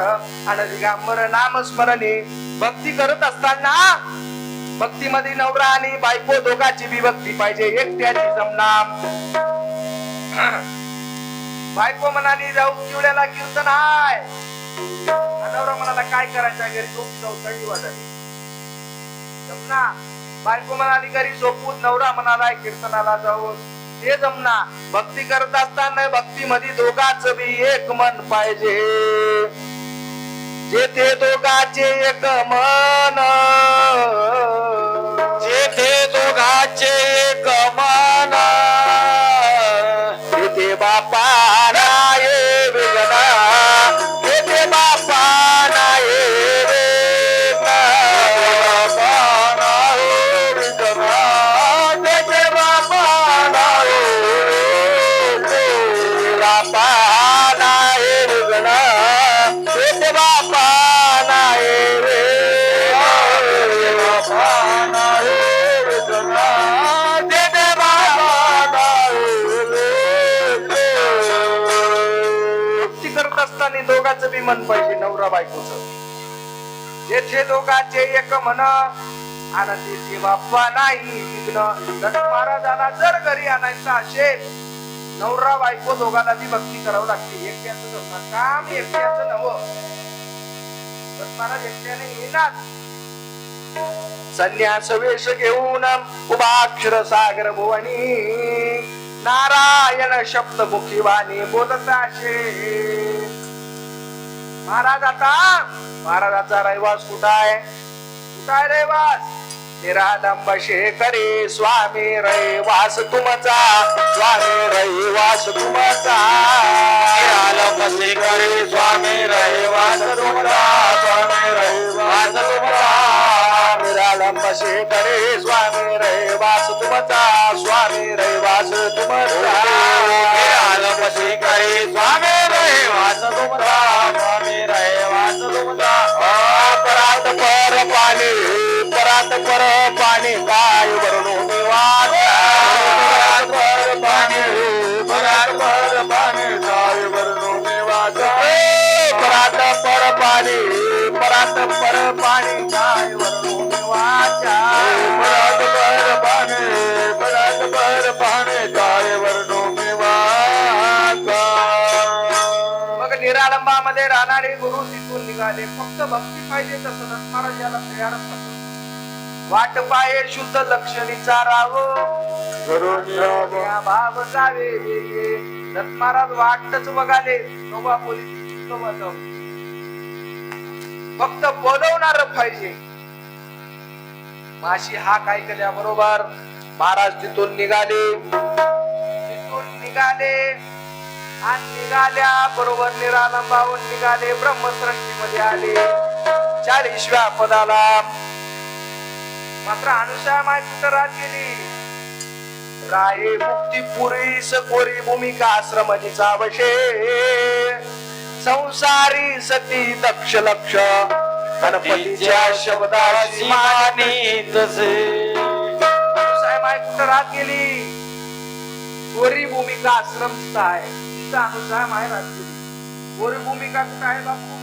आणि दिगंबर नाम स्मरणे. भक्ती करत असताना भक्तीमध्ये नवरा आणि बायको दोघांची विभक्ती पाहिजे, एकट्याची जमना. बायको म्हणाली जाऊ चिवड्याला कीर्तन हाय, नवरा म्हणाला काय करायचं घरी झोप जाऊ थंडी वाजली जमना. बायको म्हणाली घरी झोपून, नवरा म्हणाला कीर्तनाला जाऊन, ते जमना. भक्ती करत असताना भक्ती मध्ये दोघांच बी एक मन पाहिजे. जेथे दोघांचे एक मन, जेथे दोघांचे एक मन, तेथे बापा नाये वेगना. तेथे बापा नाये वेगना. बापा नाये वेगना. तेथे बापा दोघांचं बी मन पाहिजे, नवरा बायकोच. जेथे दोघांचे एक मन आनंदीची बाप्पा नाही विघ्न. दत्त महाराजाला जर घरी आणायचं असेल, नवरा बायको दोघांना बी भक्ती करावं लागते. एकट्याचं जमणार काम, एकट्याचं नवं. दत्त महाराज एकट्याने येणार. संन्यास वेश घेऊन उभा अक्षर सागर भुवनी, नारायण शब्द मुखी वाणी बोलत असे. महाराज आता महाराजाचा रहिवास कुठं आहे? कुठं आहे रहिवास? निरालंब शेखरे स्वामी रहिवास तुमचा, स्वामी रहिवास तुमचा. निरालंब शेखरे स्वामी रहिवास तुमचा, स्वामी रहिवास तुमचा. निरालंब शेखरे स्वामी रहिवास तुमचा, स्वामी रहिवास तुमचा. निरालंब शेखरे स्वामी रहिवास तुमचा, स्वामी रहिवास तुमचा. परात पर पाणी, परात पर पाणी काय वर्णू मी वाच. पर पाणी, परात पर पाणी काय वर्णू मी वाच. परात पर पाणी, परात पर पाणी काय वर्णू मी वाचा. परात पर पाणी, परात पर पाणी काय वर्णू मी वाच. मग निरालंबामध्ये राहणारे गुरु तिथून निघाले. फक्त भक्ती पाहिजे तसं दत्त महाराज याला तयारच नव्हतं. वाट पाये शुद्ध लक्षणीचा राव, या भाव जावे. दत्त महाराज वाटच बघाले, नोबा पोलीस नोबा जाऊ. फक्त बोलवणार पाहिजे. माशी हा काय केल्या बरोबर महाराज तिथून निघाले. तिथून निघाले आणि निघाल्या बरोबर निरालंबाहून निघाले. ब्रह्मसृष्टीमध्ये आले 40व्या पदाला. मात्र अनुसूया माय कुठं राहत गेली? राये मुक्ती पुरीस कोरी भूमिका आश्रमजीचा वशे. संसारी सती दक्ष लक्ष गणपतीच्या शब्दाची मानी तसे. अनुसूया माय कुठं राहत गेली? कोरी भूमिका आश्रम आहे तिथं अनुसूया माय राहत गेली. कोरी भूमिका कुठं आहे बापू?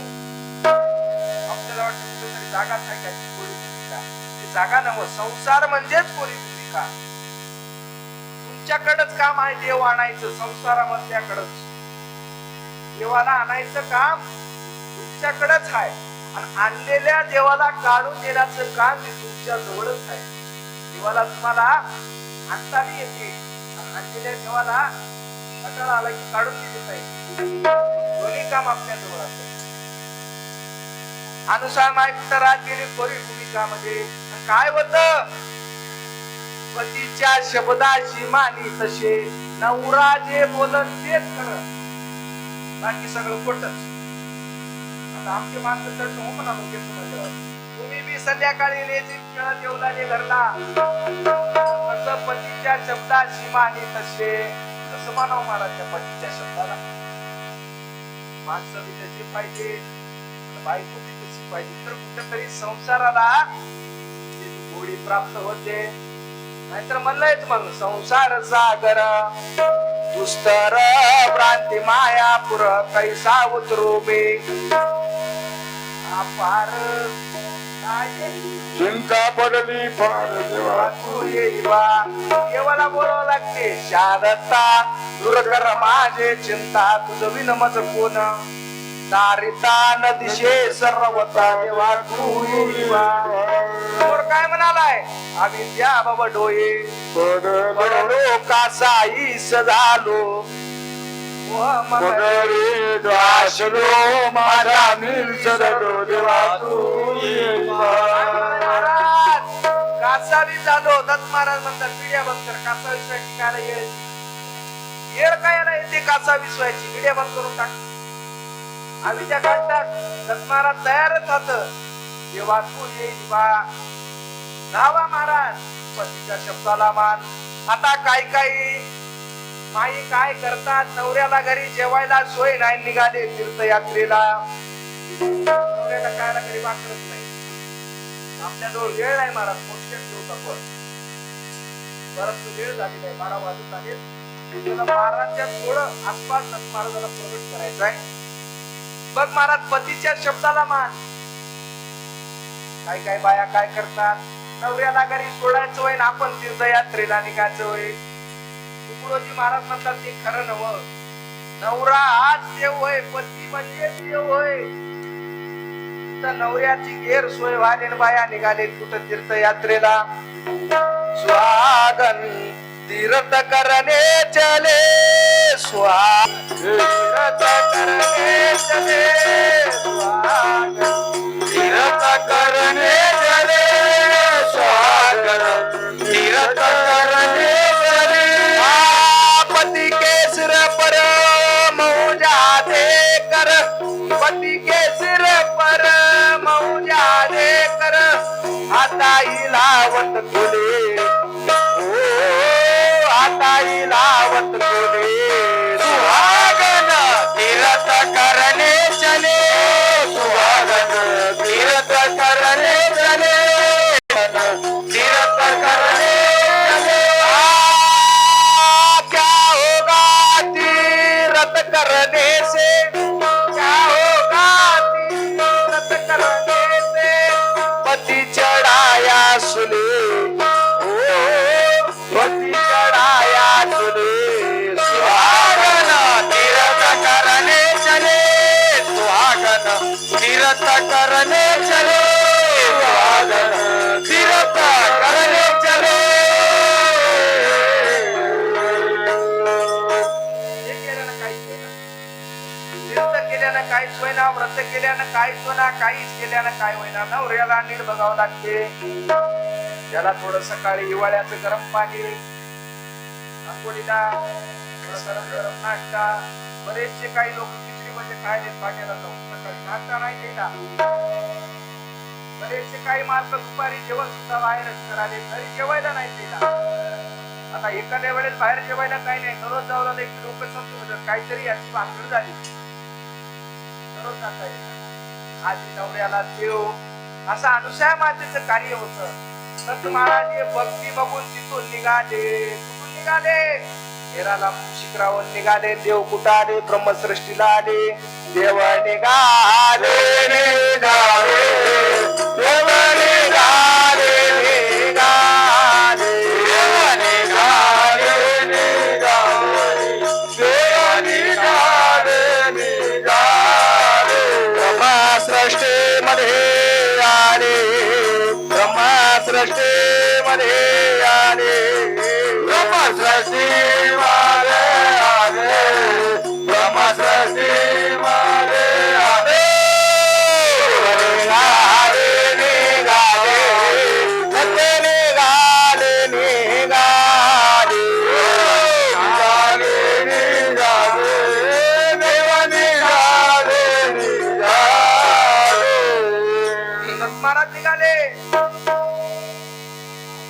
आपल्याला वाटतं कुठेतरी जागा काय काय कोरी भूमिका. ती जागा नव, संसार म्हणजेच कोरी भूमिका. तुमच्याकडच काम आहे देव आणायचं, संसारामधल्याकडच. देवाला आणायचं काम तुमच्याकडच आहे आणि आणलेल्या देवाला काढून देण्याचं काम हे तुमच्या जवळच आहे. देवाला तुम्हाला आणता बी येते, आणलेल्या देवाला कंटाळा आला की काढून देता येते. दोन्ही काम आपल्या जवळ असते. अनुसार माय कुठं राहत गेली? कोरी भूमिकामध्ये. काय होत? पतीच्या शब्दाशी मानी तसे, नवरा जे बोलन तेच खरं, बाकी सगळं खोटच. आता आमचे माणसं तर हो म्हणा तुम्ही बी संध्याकाळी खेळत येऊलाने घरला. असं पतीच्या शब्दाशी मानी तसे, कसं मानाव महाराज त्या पतीच्या शब्दाला? माणसं बी तशी पाहिजे, बायको बी तशी पाहिजे, तर कुठेतरी संसाराला गोडी प्राप्त होते. नाहीतर म्हणलंयच मग संसार सागर दुस्तर भ्रांती मायापुर कैसा उतरू मी अपार. चिंता पडली फार देवा तू येईवा. देवाला बोलावं लागते. शारदा दूर कर माझे चिंता, तुझं विनमज कोण. दारिता न दिशे सर्वता देवा तू येईवा. काय म्हणालाय? अविद्या बाबा डोये पडलो कासाईस झालो. मगरी द्वासलो माझा निर्सरलो देवा तू येईवा. कासावी झालो. दत्त महाराज म्हणतात पिढ्या बंद कर. कासा विसवायची काय येळ? येळ काय ना येते कासा विसवायची. पिढ्या बंद करून टाक, अविद्या काढतात. दत्त महाराज तयारच होत. देवा तू येईवा. धावा महाराज पतीच्या शब्दाला मान. आता काही माई काय करतात? नवऱ्याला घरी जेवायला सोय नाही, निघाले तीर्थयात्रेला. नवऱ्याला खायला घरी वाटत नाही. आपल्याजवळ वेळ नाही महाराज, मोठे ठेवता पण परत वेळ झाली नाही. 12 वाजत आहेत. महाराजच्या थोडं आसपास महाराजाला प्रगट करायचं आहे. बघ महाराज, पतीच्या शब्दाला मान. काय काय बाया काय करतात, नवऱ्याला घरी सोडायचं होय ना आपण तीर्थयात्रेला निघायचं होय. तुकडोजी महाराज म्हणतात ते खरं नवं. नवरा हाच देव होय, पती म्हणजे देव होय. तर नवऱ्याची गैरसोय व्हायला बाया निघाले कुठं तीर्थयात्रेला. स्वागन तीर्थ करणे चले, तीर्थ करणे चले, तीर्थ करणे चले, स्वागन तीर्थ करणे चले. पति के सिर पर मौजा दे कर, पति के सिर पर मौजा दे कर, हाताई लावत खुले, हाताई लावत खुले. सुहागन तीर्थ करणे चले, सुहागन तीर्थ करणे चले, तीर्थ करणे चले. क्या होगा तीर्थ करने से, क्या होगा तीर्थ करने से, पति चढ़ाया सुले, पति चढ़ाया सुले. सुहागन तीर्थ करणे चले, सुहागन तीर्थ करणे चले, सुहागन तीर्थ करणे चले. हे केल्यानं काहीच होईना. तीर्थ केल्यानं काहीच होईना, व्रत केल्यानं काहीच होईना, काहीच केल्यानं काय होईना. नवऱ्याला नीट बघावं लागते. त्याला थोडं सकाळी हिवाळ्याचं गरम पाणी, अंघोळीला गरम गरम नाश्ता. बरेचसे काही लोक खिचडी म्हणजे खायला पाठीला जाऊन सकाळी नाश्ता नाही केला. बरेचसे काही मार्ग दुपारी जेवण सुद्धा बाहेरच कराले, घरी जेवायला नाही केला. आता एखाद्या वेळेस बाहेर जेवायला काही नाही, दररोज जावं की लोक समजून काहीतरी याची भानगड झाली. दररोज जाता येईल. आधी नवऱ्याला देव असं अनुसया मातेचं कार्य होतं. संत महाराज हे भक्ती बघून तिथून निघाले. कुठून निघाले? हेराला शिखरावर निघाले. देव कुठं आले? ब्रह्मसृष्टीला आले. देव निघाले, निघाले, देव निघाले, निघाले, देव निघाले, निघाले, देव निघाले, निघाले. ब्रह्मसृष्टीमध्ये आले, ब्रह्मसृष्टीमध्ये आले, ब्रह्मसृष्टी वाले आले, ब्रह्मसृष्टी वाले आले. निघाले, निघाले, सत्य निघाले, निघाले, निघाले, निघाले, देव निघाले, निघाले. संत महाराज निघाले.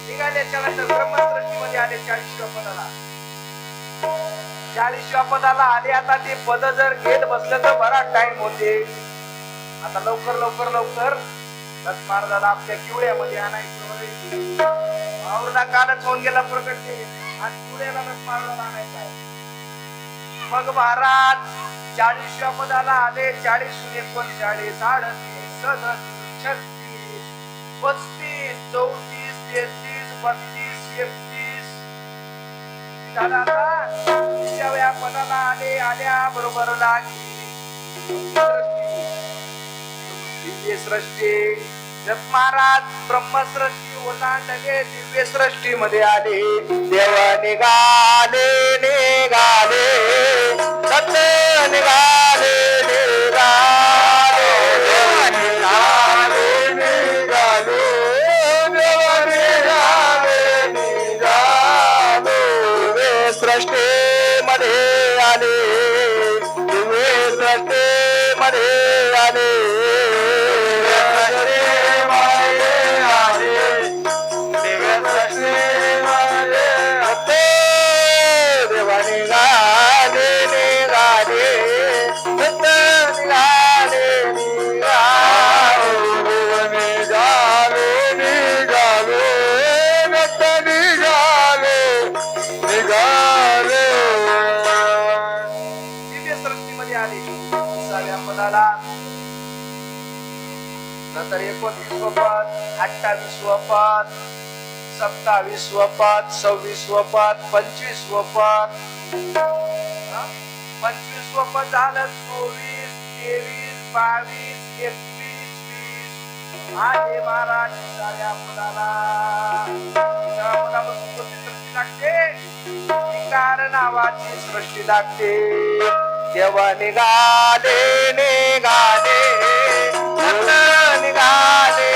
निघाल्याच्या नंतर ब्रह्मसृष्टीमध्ये आले 40व्या पदाला. 40व्या पदाला आले. आता ते पद जर घेत बसलं तर बराच टाइम होते. आता लवकर लवकर लवकर दत्त महाराजाला आपल्या किवड्यामध्ये आणायचं. आवरला कालच होऊन गेला प्रकट ते, आणि किवड्याला दत्त महाराजाला आणायचं आहे. मग महाराज 40व्या पदाला आले. 40 39 38 37 36 35 34 33 32 31 झाला. आता 30व्या पदाला आले. आल्या बरोबर लागली दिव्य सृष्टी. दत्त महाराज ब्रह्मसृष्टी ओलांडले, दिव्य सृष्टी मध्ये आले. देव निघाले, निघाले, सत्य निघाले, निघाले, देव निघाले, निघाले, देव निघाले, निघाले. दिव्य सृष्टी मध्ये आले, दिव्य सृष्टी मध्ये आले. देवा निघाले, निघाले, सत्य निघाले, निघाले, निघाले, निघाले, दत्त निघाले, निघाले. दिव्य सृष्टीमध्ये आले. 30व्या पदाला नंतर 29व पद, 28व पद, 27व पद, 26व पद, 25व पद, 25व पद झालं, 24, 23, 22, 21, 20. आले महाराज साऱ्या मुलाला मुलापासून कोणती सृष्टी लागते? विकार नावाची सृष्टी लागते. तेव्हा निघाले निघाले निघाले निघाले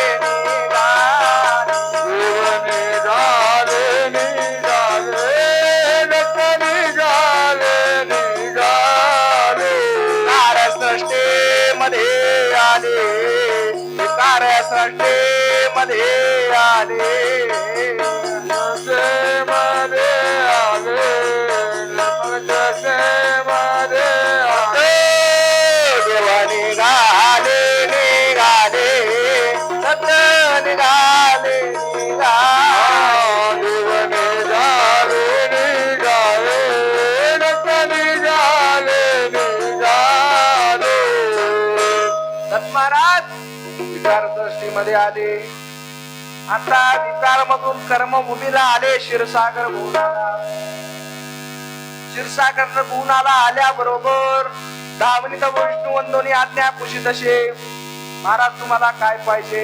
मध्ये आले, मध्ये आले, देवा निघाले निघाले सत निघाले महाराज विकार दृष्टीमध्ये आले. आता विकार मधून कर्मभूमीला आले. क्षीरसागर भुवनाला, क्षीरसागर भुवनाला आल्याबरोबर दावणीत विष्णू वंदोनी आज्ञा पुषित असे. महाराज तुम्हाला काय पाहिजे?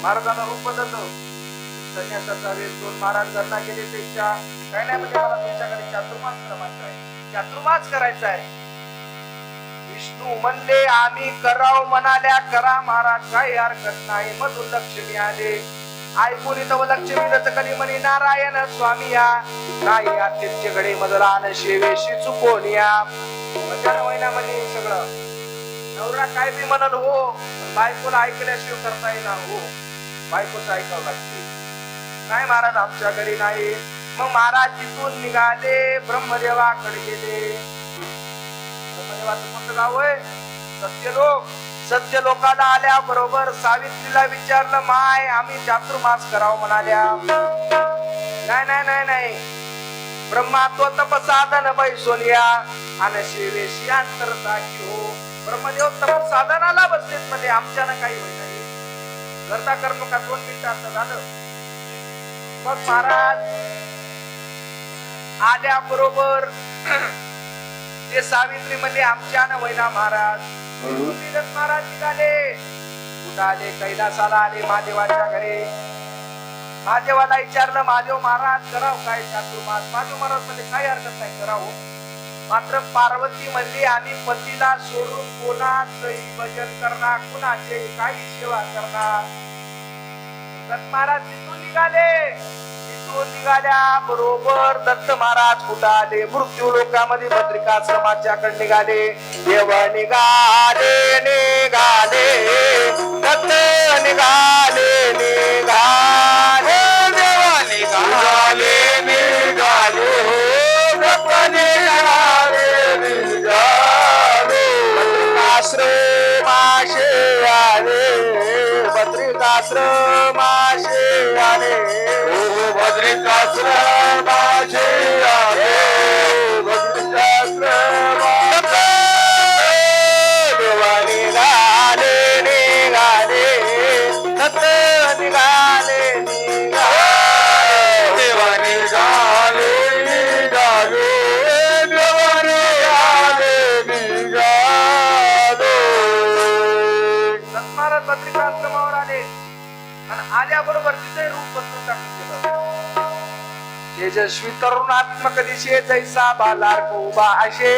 महाराजांना रूप बदललं. संन्यासाचा वेश घेऊन महाराज गणना केली. पेक्षा काय नाही म्हणजे मला तुमच्याकडे चातुर्मास करायचा आहे, चातुर्मास करायचा आहे. विष्णू म्हणले आम्ही कराव म्हणाल्या करा महाराज, काही हरकत नाही. मधून लक्ष्मी आले. ऐकून इथं लक्ष्मी कधी म्हणे नारायण स्वामी या नाही आतिथ्य घडे मदलान शेवेशी चुकून या. मजा महिन्यामध्ये सगळं नवरा काय बी म्हणल हो, बायकोला ऐकल्याशिवाय करता येणार हो, बायकोच ऐकावं लागते. नाही महाराज आमच्या घरी नाही. मग महाराज तिथून निघाले, ब्रह्मदेवाकडे गेले. ब्रह्मदेवाचं कोणतं गाव आहे? सत्यलोक. सत्यलोकाला आल्या बरोबर सावित्रीला विचारलं, माय आम्ही चातुर्मास करावं म्हणाल्या. नाही नाही नाही नाही, ब्रह्मा तो तपसाधन बैसून या आणि शिवेशी अंतर साखी हो. ब्रह्मदेव तपसाधनाला बसलेत मध्ये, आमच्यानं काही होत नाही. करता कर्म का 2 मिनिटात झालं. मग महाराज आल्या बरोबर ते सावित्री म्हणजे आमच्यानं होईना महाराज. महाराज निघाले. कुठं आले? कैलासाला आले, महादेवाच्या घरी. महादेवाला विचारलं, महादेव महाराज कराव काय चातुर्मास? महादेव महाराज म्हणजे काही हरकत नाही, करावं. मात्र पार्वती म्हणली आम्ही पतीला सोडून कोणाचंही भजन करणार, कुणाचे काही सेवा करणार. महाराज तिथून निघाले. तिथून निघाल्या बरोबर दत्त महाराज कुठं आले? मृत्यू लोकामध्ये बद्रिकाश्रमाच्याकडे निघाले. देवा निघाले निघाले दत्त निघाले निघाले, देवा निघाले निघाले दत्त निघाले निघाले. बद्रिकाश्रमाशे आले, बद्रिकाश्रमाशे आले, बद्रिकाश्रमाशे आले, बद्रिकाश्रमाशे. देवा निघाले निघाले दत्त निघाले निघाले, देवा निघाले निघाले देवा निघाले निघाले. दत्त महाराज बद्रिकाश्रमावर आले आणि आल्याबरोबर तिथे रूप बदलून टाकून गेलं. तेजस्वी तरुणात्मक दिशे जैसा बालार्क उभा असे,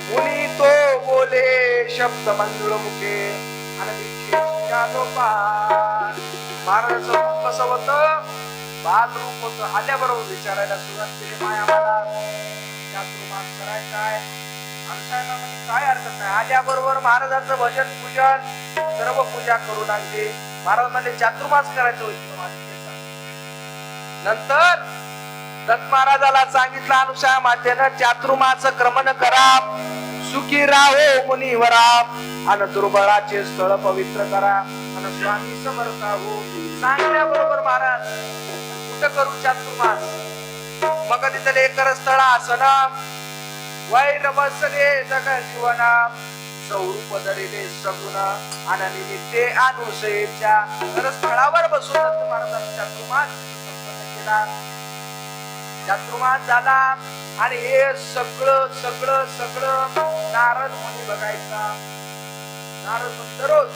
मुनी तो बोले शब्द मंजुळ मुखे आणि महाराज कसं होतं? बाल रूप होत. आल्याबरोबर विचारायला सुरुवात केली, माय आम्हाला चातुर्मास करायचा आहे. काय हरकत नाही. आल्याबरोबर महाराजांचं भजन पूजन सर्व पूजा करू लागले. महाराज म्हणजे चातुर्मास करायचं होतं. नंतर दत्त महाराजाला सांगितलं अनुषा मातेनं चातुर्मास क्रमण करा, सुखी राहो मुनिवरा आणि दुर्बळाचे स्थळ पवित्र करा आणि स्वामी समर्थ हो. सांगण्याबरोबर महाराज कुठं करू चातुर्मास? मग तिथले कर स्थळ आसन वैर बसले जग जीवना स्वरूप धरिले सगुण आणि निमित्ते अनुसयेच्या तर स्थळावर बसून दत्त महाराजांचा चातुर्मास संपन्न केला. चातुर्मास झाला आणि हे सगळं सगळं सगळं नारद मुनी बघायचा. नारद मुनी दररोज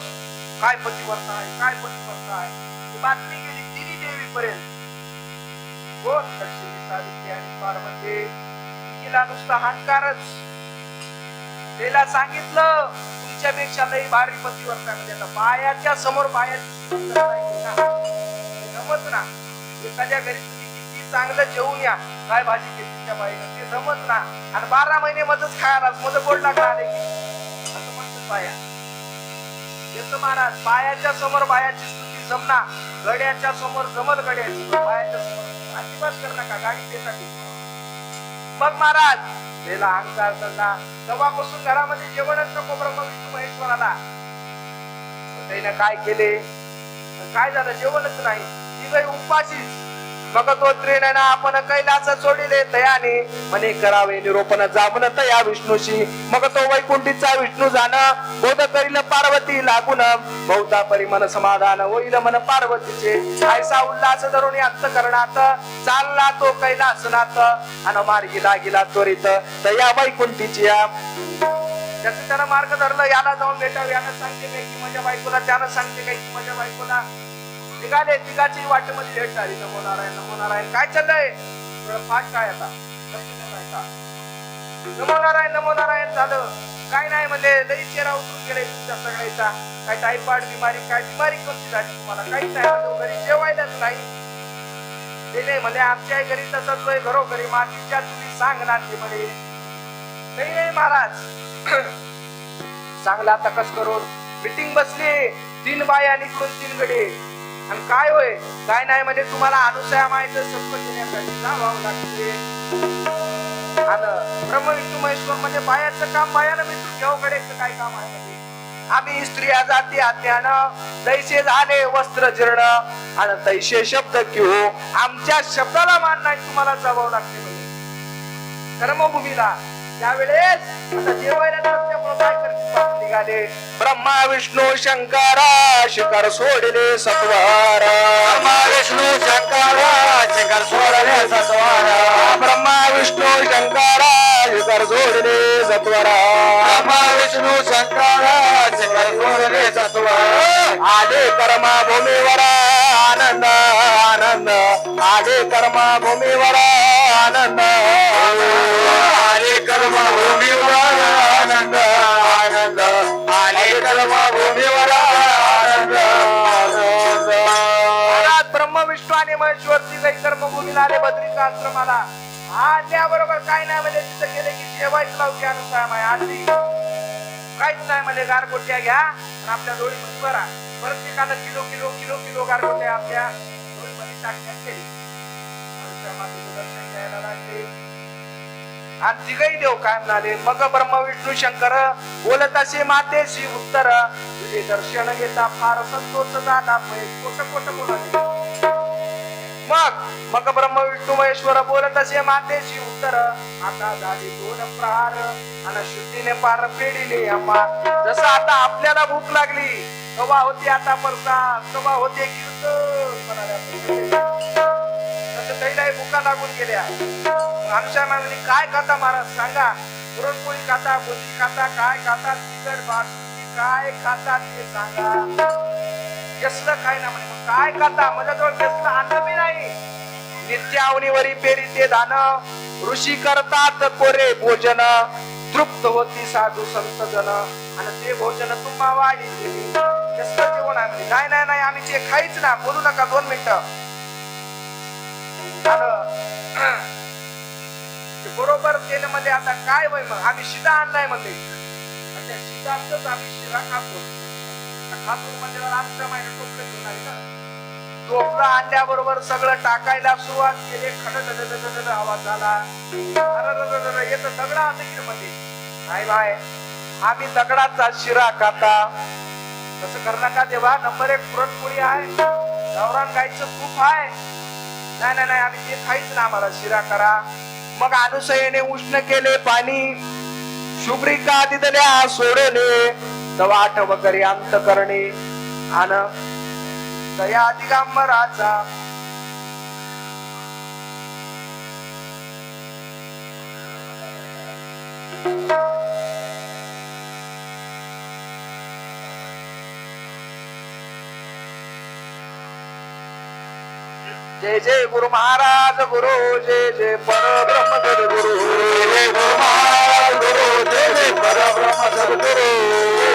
काय पतिव्रता आहे, काय पतिव्रता आहे ही बातमी गेली तिन्ही देवी पर्यंत. कोण? लक्ष्मी, सावित्री आणि पार्वती. तिला नुसता अहंकारच. तिला सांगितलं तुमच्यापेक्षा लई भारी पतिव्रता म्हणजे आता बायाच्या समोर बायाची जमत ना. एखाद्या घरी तुम्ही किती चांगलं जेवून या, काय भाजी केली तुमच्या बाईनं ते जमत ना. आणि 12 महिने मधच खायला मध गोड लागला आले की असं म्हणतात बाया. येतो महाराज बायाच्या समोर बायाची स्तुती जमना, गड्याच्या समोर जमल गड्याची, बायाच्या समोर अजिबात कर नका गाडी पेसाठी. मग महाराज त्याला अहंकार चढला. तेव्हापासून घरामध्ये जेवणच नको ब्रह्मा विष्णू महेश्वराला. त्याने काय केले? काय झालं? जेवणच नाही. ती गई उपाशीच. मग तो त्रिनयना आपण कैलास सोडिले तयाने म्हणे करावे निरोपण जामन तया विष्णूशी. मग तो वैकुंठीचा विष्णू जाण बोध करील पार्वती लागून बहुता परिमन समाधान होईल मन पार्वतीचे. ऐसा उल्हास धरून अंतकरणात चालला तो कैलासनाथ आणि मार्गी लागिला त्वरित तया वैकुंठीची. ज्याचं त्यानं मार्ग धरलं याला जाऊन भेटावं. यानं सांगते काय की माझ्या बायकोला, त्यानं सांगते काय की माझ्या बायकोला. निघाले तिघाची वाटेमध्ये भेट झाली. नमो नारायण नमो नारायण. काय चाललंय? फास्ट काय आता? नमो नारायण नमो नारायण झालं. काय नाही म्हणजे लई चेहरा उतरून गेले तुमच्या सगळ्याचा. काय टायफॉइड बिमारी, काय बिमारी कोणती झाली तुम्हाला? काहीच नाही. घरी जेवायलाच नाही. ते नाही म्हणजे आमच्या घरी तसंच घरोघरी मातीच्या तुम्ही सांगणार ते म्हणे. नाही महाराज चांगला आता कस करून मीटिंग बसली. 3 बाया निकडून 3 गडे. आणि काय होय? काय नाही म्हणजे तुम्हाला अनुसया माहिती सत्य देण्यासाठी जावं लागते. आणि ब्रह्म विष्णू महेश्वर म्हणजे बायाचं काम बायानं मिटून घ्यावं. गड्याचं काय काम आहे म्हणजे? आम्ही स्त्रिया जाती आत्यानं तैसे झाले वस्त्र जीर्ण आणि तैसे शब्द घेऊ. आमच्या शब्दाला मान नाही तुम्हाला जावं लागते म्हणजे कर्मभूमीला. त्यावेळेस आता जेवायला नसल्यामुळे काय करते निघाले ब्रह्मा विष्णू शंकरा शिखर सोडले सत्वारा. ब्रह्मा विष्णू शंकरा शिखर सोडले सत्वारा. ब्रह्मा विष्णू शंकरा शिखर सोडले सत्वारा. ब्रह्मा विष्णू शंकरा शिखर सोडले सत्वारा. आले कर्मा भूमीवर आनंद आनंद. आले कर्मा भूमीवर आनंद. आले कर्म भूमीवर आनंद आनंद. आले कर्म भूमीवर आनंद आनंद. ब्रह्म विष्णू आणि महेश्वर तिघही कर्मभूमीला आले बद्रिका आश्रमाला. आल्याबरोबर काय नाही म्हणजे तिथं गेले की जेवायच लावते अनुसार आधी काहीच नाही म्हणजे गारगोट्या घ्या आणि आपल्या डोळीमध्ये भरा. प्रत्येकाला किलो किलो किलो किलो गारगोट्या आपल्या डोळीमध्ये टाकण्यात केली. दर्शन घ्यायला लागले आणि तिघही देव काय म्हणाले. मग ब्रह्म विष्णू शंकर बोलत असे मातेशी उत्तर तुझे दर्शन घेता फार संतोष झाला. कोट कोट बोलले. मग ब्रह्म विष्णू महेश्वर बोलत असे मातेशी उत्तर आता झाली 2 प्रहार आणि शुद्धीने पार पेडिले अम्मा. जसं आता आपल्याला भूक लागली कवा होती आता प्रसाद, कवा होते कीर्तन म्हणाल्या. तसं कैलाही भूका लागून गेल्या. आमच्या मागणी काय खाता महाराज सांगा. पुरणपोळी खाता, बुंदी खाता, काय खाता, तिखट बासुंदी काय खाता ते सांगा. कसलं काय ना म्हणे काय खाता. माझ्याजवळ कसलं अन्न बी नाही. नित्यावनीवरी पेरी ते दान ऋषी करतात कोरे भोजन. तृप्त होती साधू संत जन आणि ते भोजन तुम्हा वाढी केली. कसलं जेवण आहे म्हणजे? नाही नाही नाही आम्ही ते खाईच ना. बोलू नका 2 मिनिटं. बरोबर केलं म्हणजे आता काय होय मग आम्ही शिदा आणलाय म्हणजे त्या शिदाच आम्ही शिरा खातो. खातो म्हणजे आमच्या महिन्यात टोपलं घेऊन आली ना. टोपलं आणल्याबरोबर सगळं टाकायला सुरुवात केली. खड आवाज झाला. येत दगडा आता मध्ये नाही बाय आम्ही दगडाचा शिरा खाता. तसं कर नका देवा. नंबर 1 पुरणपोळी आहे, गावरान गाईचं तूप आहे. नाही नाही नाही आम्ही ते खायच ना. आम्हाला शिरा करा. मग अनुसयेने उष्ण केले पाणी शुभ्रिका दिदल्या सोडणे तव आठव करी अंत करणे आन दया दिगंबराचा जय जय गुरु महाराज गुरु जय जय परब्रह्म सद्गुरु जय गुरु महाराज गुरु जय जय परब्रह्म सद्गुरु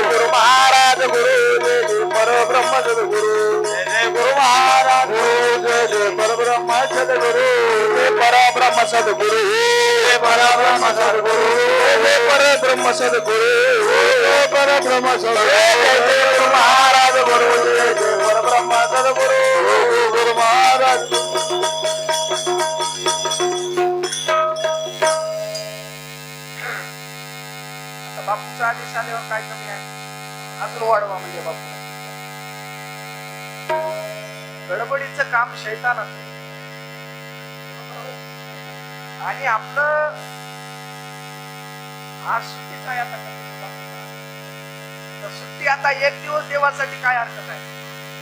गुरु महाराज गुरु जय जय परब्रह्म सद्गुरु जय जय गुरु महाराज गुरु जय जय परब्रह्म सद्गुरु जय परब्रह्म सद्गुरु जय परब्रह्म सद्गुरु जय परब्रह्म सद्गुरु जय परब्रह्म सद्गुरु जय जय गुरु महाराज गुरु जय जय परब्रह्म सद्गुरु गुरु महाराज बापूचा आदेश आल्यावर काय कमी आहे अजून वाढवा म्हणजे बापू गडबडीचं काम शैतान असते आणि आपलं आज सुट्टीचा आहे आता तर सुट्टी आता एक दिवस देवासाठी काय हरकत आहे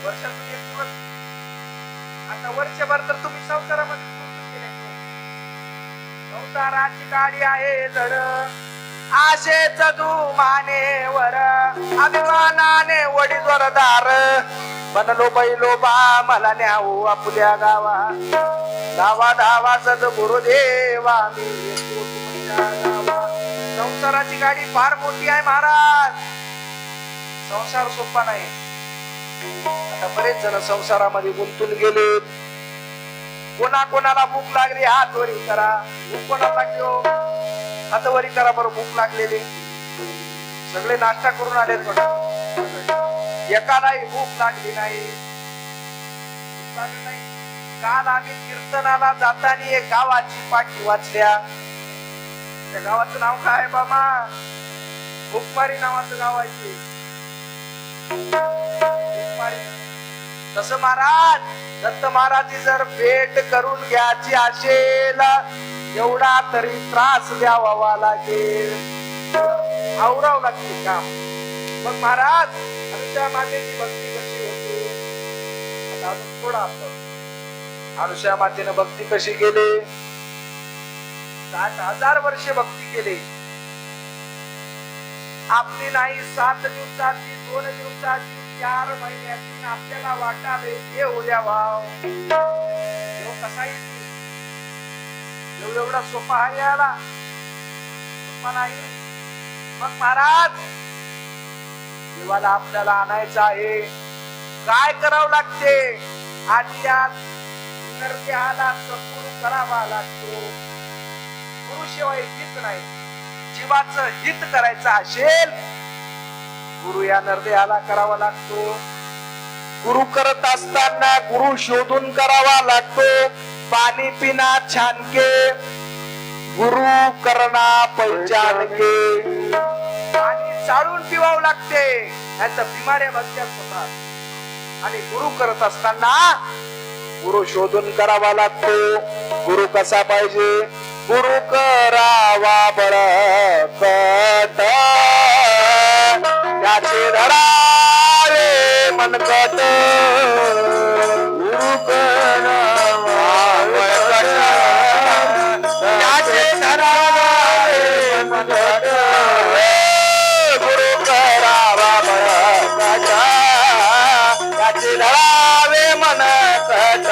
वर्षातून एक दिवस आता वर्षभर तर तुम्ही संसारामध्ये संसाराची गाडी आहे जड आशेच मानेवर अभिमानाने वडी जोरदार बनलो बैलो बा मला न्याऊ आपल्या गावा गावा धावा सद गुरुदेवा मी येतो तुमच्या गावा. संसाराची गाडी फार मोठी आहे महाराज संसार सोपा नाही आता बरेच जण संसारामध्ये गुंतून गेले कोणा कोणाला भूक लागली हात वरी करा भूक कोणाला लागली हो हात वरी करा बरं भूक लागलेली सगळे नाश्ता करून आले एकालाही भूक लागली नाही काल आम्ही कीर्तनाला जाताना एक गावाची पाठी वाचल्या त्या गावाचं नाव काय आहे बाबा भूकमारी नावाचं गाव आहे तस महाराज दत्त महाराज जर भेट करून घ्यायची असेल एवढा तरी त्रास द्यावा लागेल आवरावं लागते काम मग महाराज अनुसूया मातेची भक्ती कशी होती अजून थोडा आपण अनुसूया मातेनं भक्ती कशी केली 60,000 वर्षे भक्ती केली आपली नाही 7 दिवसाची 2 दिवसाची 4 महिन्याची आपल्याला वाटावे हे उद्या वाव कसा एवढा सोपा आहे याला सोपा नाही मग महाराज देवाला आपल्याला आणायचं आहे काय करावं लागते आजच्या नरदेहाला सद्गुरु करावा लागतो गुरुशिवाय हित नाही जीवाचं हित करायचं असेल गुरु या नरदेहाला करावा लागतो गुरु करत असताना गुरु शोधून करावा लागतो पाणी पिना छानके गुरु करना पहिचान के पाणी चाळून पिवावं लागते याचा बिमाऱ्या बसत्यात होतात आणि गुरु करत असताना गुरु शोधून करावा लागतो गुरु कसा पाहिजे गुरु करावा बळकट त्याचे धडावे मनकट गुरु करावा बळकट त्याचे धडावे मनकट गुरु करावा बळकट त्याचे धडावे मनकट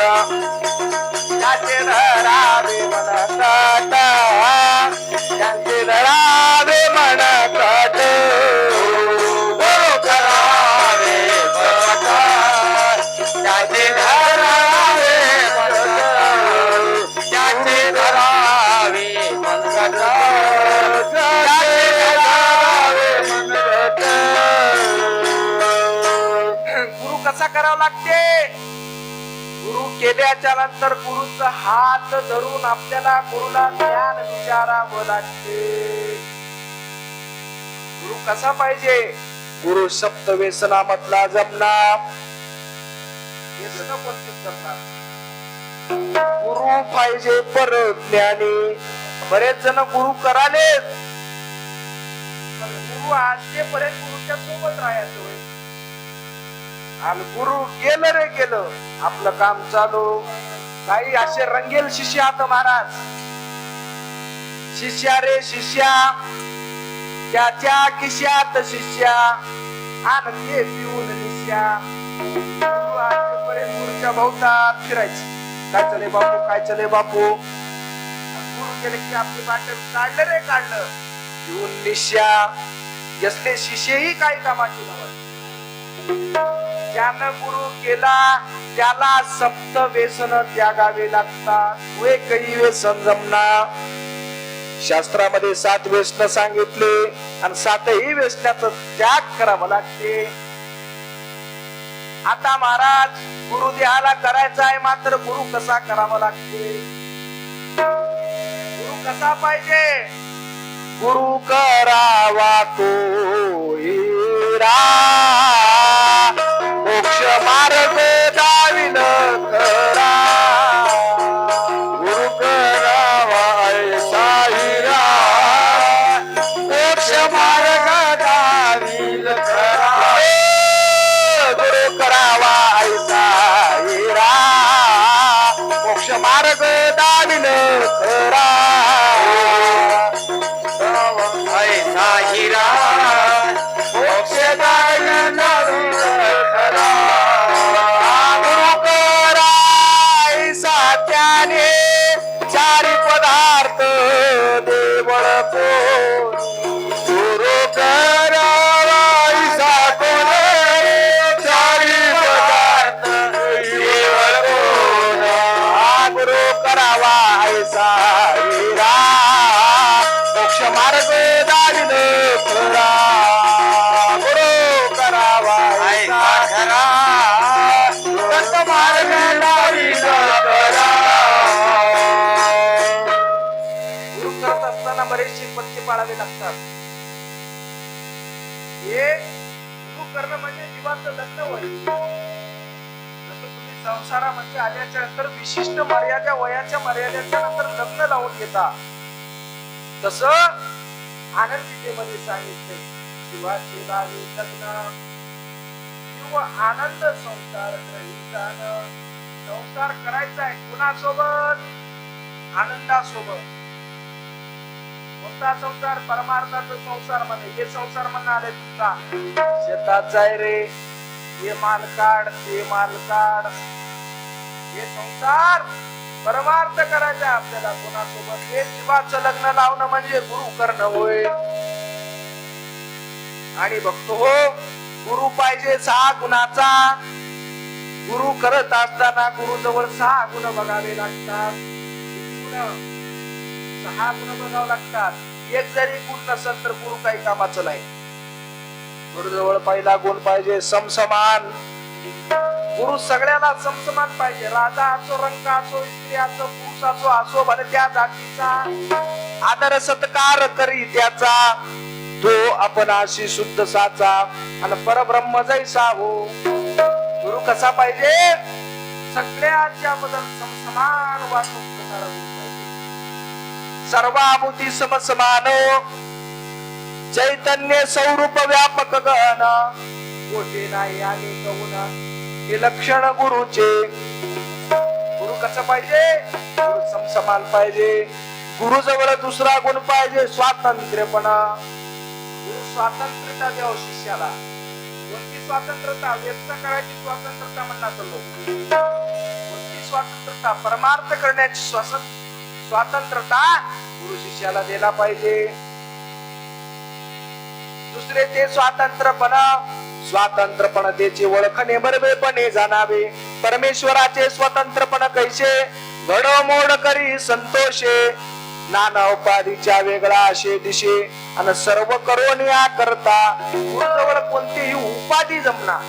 त्याचे धडावे मनकट त्यांचे धडावे मनकट गुरु करावे बळकट त्याचे धडावे मनकट त्याचे धडावे मनकट त्याचे धडावे मनकट गुरु कसा करावा लागते गुरु केल्याच्या नंतर गुरुचा हात धरून आपल्याला गुरुला ज्ञान विचारावं लागते गुरु कसा पाहिजे गुरु सप्त व्यसना मधला जमना व्यसन कोणतं जमणार गुरु पाहिजे परज्ञानी बरेच जण गुरु करालेत गुरु आजेपर्यंत गुरुच्या सोबत राहायचं होय. आणि गुरु गेलं रे गेलं, आपलं काम चालू. काही असे रंगेल शिष्य आता महाराज, शिष्या रे शिष्या, त्याच्या खिशात शिष्या आणि ते पिऊन निश्या. गुरु आजेपर्यंत गुरुच्या भोवतात फिरायचं. काय चले बापू, काय चले बापू. गुरु गेले की आपली बाटल काढलं रे काढलं, पिऊन निश्या. यसले शिष्यही काही कामाचे नव्हते. ज्यानं गुरु केला त्याला सप्त व्यसन त्यागावे लागतात. वे काही व्यसन जमना. शास्त्रामध्ये 7 व्यसन सांगितले आणि 7ही व्यसनाचा त्याग करावा लागते. आता महाराज गुरु देहाला करायचा आहे, मात्र गुरु कसा करावा लागते, गुरु कसा पाहिजे. गुरु करावा तो हिरा, मोक्ष मार्ग दाविन खरा. गुरु करावा ऐसा हिरा, मोक्ष मार्ग दाविन खरा. गुरु करावा ऐसा हिरा, मोक्ष मार्ग दाविन खरा. ऐसा हिरा, मोक्ष दाविन खरा. गुरु करा ऐसा त्याने, चारी पदार्थ देवळ कोण. गुरु करा ऐसा कोण, चारी पदार्थ देवळ कोण. गुरु करावा ऐसा हिरा, मोक्ष मार्ग दाविन खरा. गुरु करावा ऐसा खरा, दत्त मार्ग दाविन खरा. गुरु करत असताना बरेचसे पथ्य पाळावे लागतात. हे गुरु करणं म्हणजे जीवाचं लग्न होय. जसं तुम्ही संसारामध्ये आल्याच्या नंतर विशिष्ट मर्यादा, वयाच्या मर्यादेच्या नंतर लग्न लावून घेता, तस आनंदितेमध्ये सांगितले शिवाचे लावी लग्न किंवा आनंद संसार ग्रहितान. संसार करायचा आहे कुणासोबत, आनंदासोबत. कोणता संसार, परमार्थाचा संसार मध्ये. हे संसार म्हणणं आले तुमचा शेतात जाय रे, हे माल काढ, ते माल काढ. हे संसार परमार्थ करायचा आपल्याला कोणासोबत. हे जीवाचं लग्न लावणं म्हणजे गुरु करणं होय. आणि बघतो हो, गुरु पाहिजे 6 गुणाचा. गुरु करत असताना गुरु जवळ 6 गुण बघावे लागतात. 6 गुण बघावे लागतात. एक जरी गुण नसेल तर गुरु काही कामाचं नाही. गुरु जवळ पहिला गुण पाहिजे समसमान. गुरु सगळ्याला समसमान पाहिजे. राजा असो, रंग असो, स्त्री असो, पुरुष असो भले त्या जातीचा आदर सत्कार करी त्याचा. तो आपणाशी शुद्ध साचा आणि परब्रह्म जैसा हो. गुरु कसा पाहिजे, सगळ्याच्या बद्दल समसमान वागणूक करणारा गुरु पाहिजे. सर्वाभूती समसमान, चैतन्य स्वरूप व्यापक गण. कोठे नाही अनेक गुण, हे लक्षण गुरुचे. गुरु कसं पाहिजे, गुरु समसमान पाहिजे. गुरु जवळ दुसरा गुण पाहिजे स्वातंत्र्यपणा. गुरु स्वातंत्र्यता द्याव शिष्याला. कोणती स्वातंत्र्यता, व्यक्त करायची स्वातंत्र्यता म्हणणार लोक. कोणती स्वातंत्र्यता, परमार्थ करण्याची स्वातंत्र्यता गुरु शिष्याला द्यायला पाहिजे. दुसरे ते स्वातंत्र्यपणतेची ओळखणे बरबेपणे जाणावे. परमेश्वराचे स्वतंत्रपण कैसे घडमोड करी संतोषे. नाना उपाधीच्या वेगळा असे दिशे आणि सर्व करून या करता. गुरुजवळ कोणतीही उपाधी जमणार.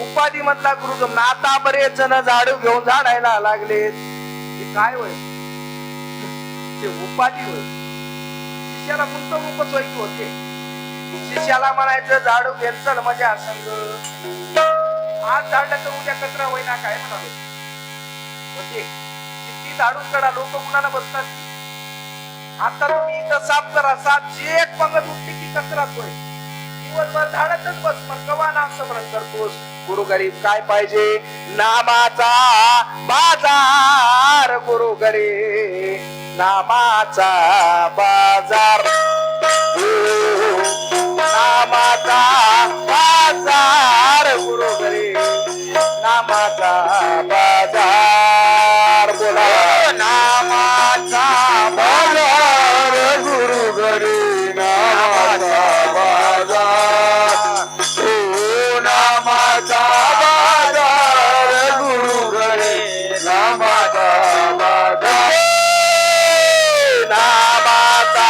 उपाधी मधला गुरु जमणार. आता बरेच जण झाडू घेऊन झाडायला लागलेत. काय होय, ते उपाधी होय. शिष्याला गुंतवणूकच व्हायची होते. शिष्याला म्हणायचं झाडू घेत चल मजा संग. आज झाडलं तर उद्या कचरा होईना काय म्हणालो होते. किती झाडून काढा, लोक कुणाला बसतात. आता तुम्ही इथं साफ करा, साफ जे एक पंगत उठली की कचरा तोय, दिवसभर झाडातच बस, मग कवा नाम स्मरण करतोस. गुरु गरीब काय पाहिजे? नामाचा बाजार. गुरु गरीब नामाचा बाजार. नामाचा बाजार. गुरु गरीब नामाचा बाजार. बोला नामाचा बाजार. गुरु घरी नामाचा बाजार. ओ नामाचा बाजार. गुरु घरी नामाचा बाजार. नामाचा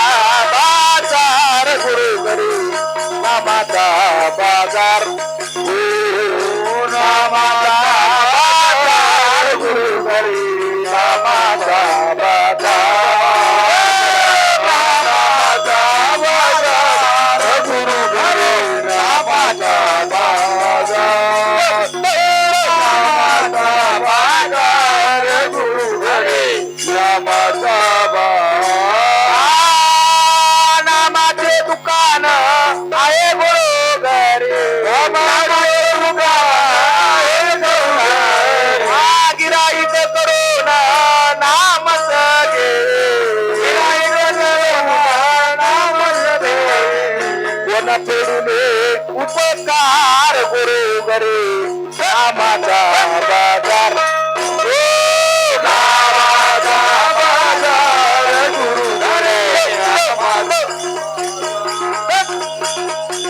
बाजार. गुरु गरीब नामाचा बाजार. ओ नामाचा बाजार. गुरु घरी नामाचा बाजार. नामाचा बाजार. गुरु घरी नामाचा बाजार. नामाचा बाजार. गुरु घरी नामाचा बाजार. नामाचे दुकान आहे गुरु गरीब. नामाचे दुकान आहे गुरु घरी. गिराईक करून नामच घे. कोण फेडूने उपकार. गुरु गरीब नामाचा बाजार. नामाचा बाजार. गुरु घरी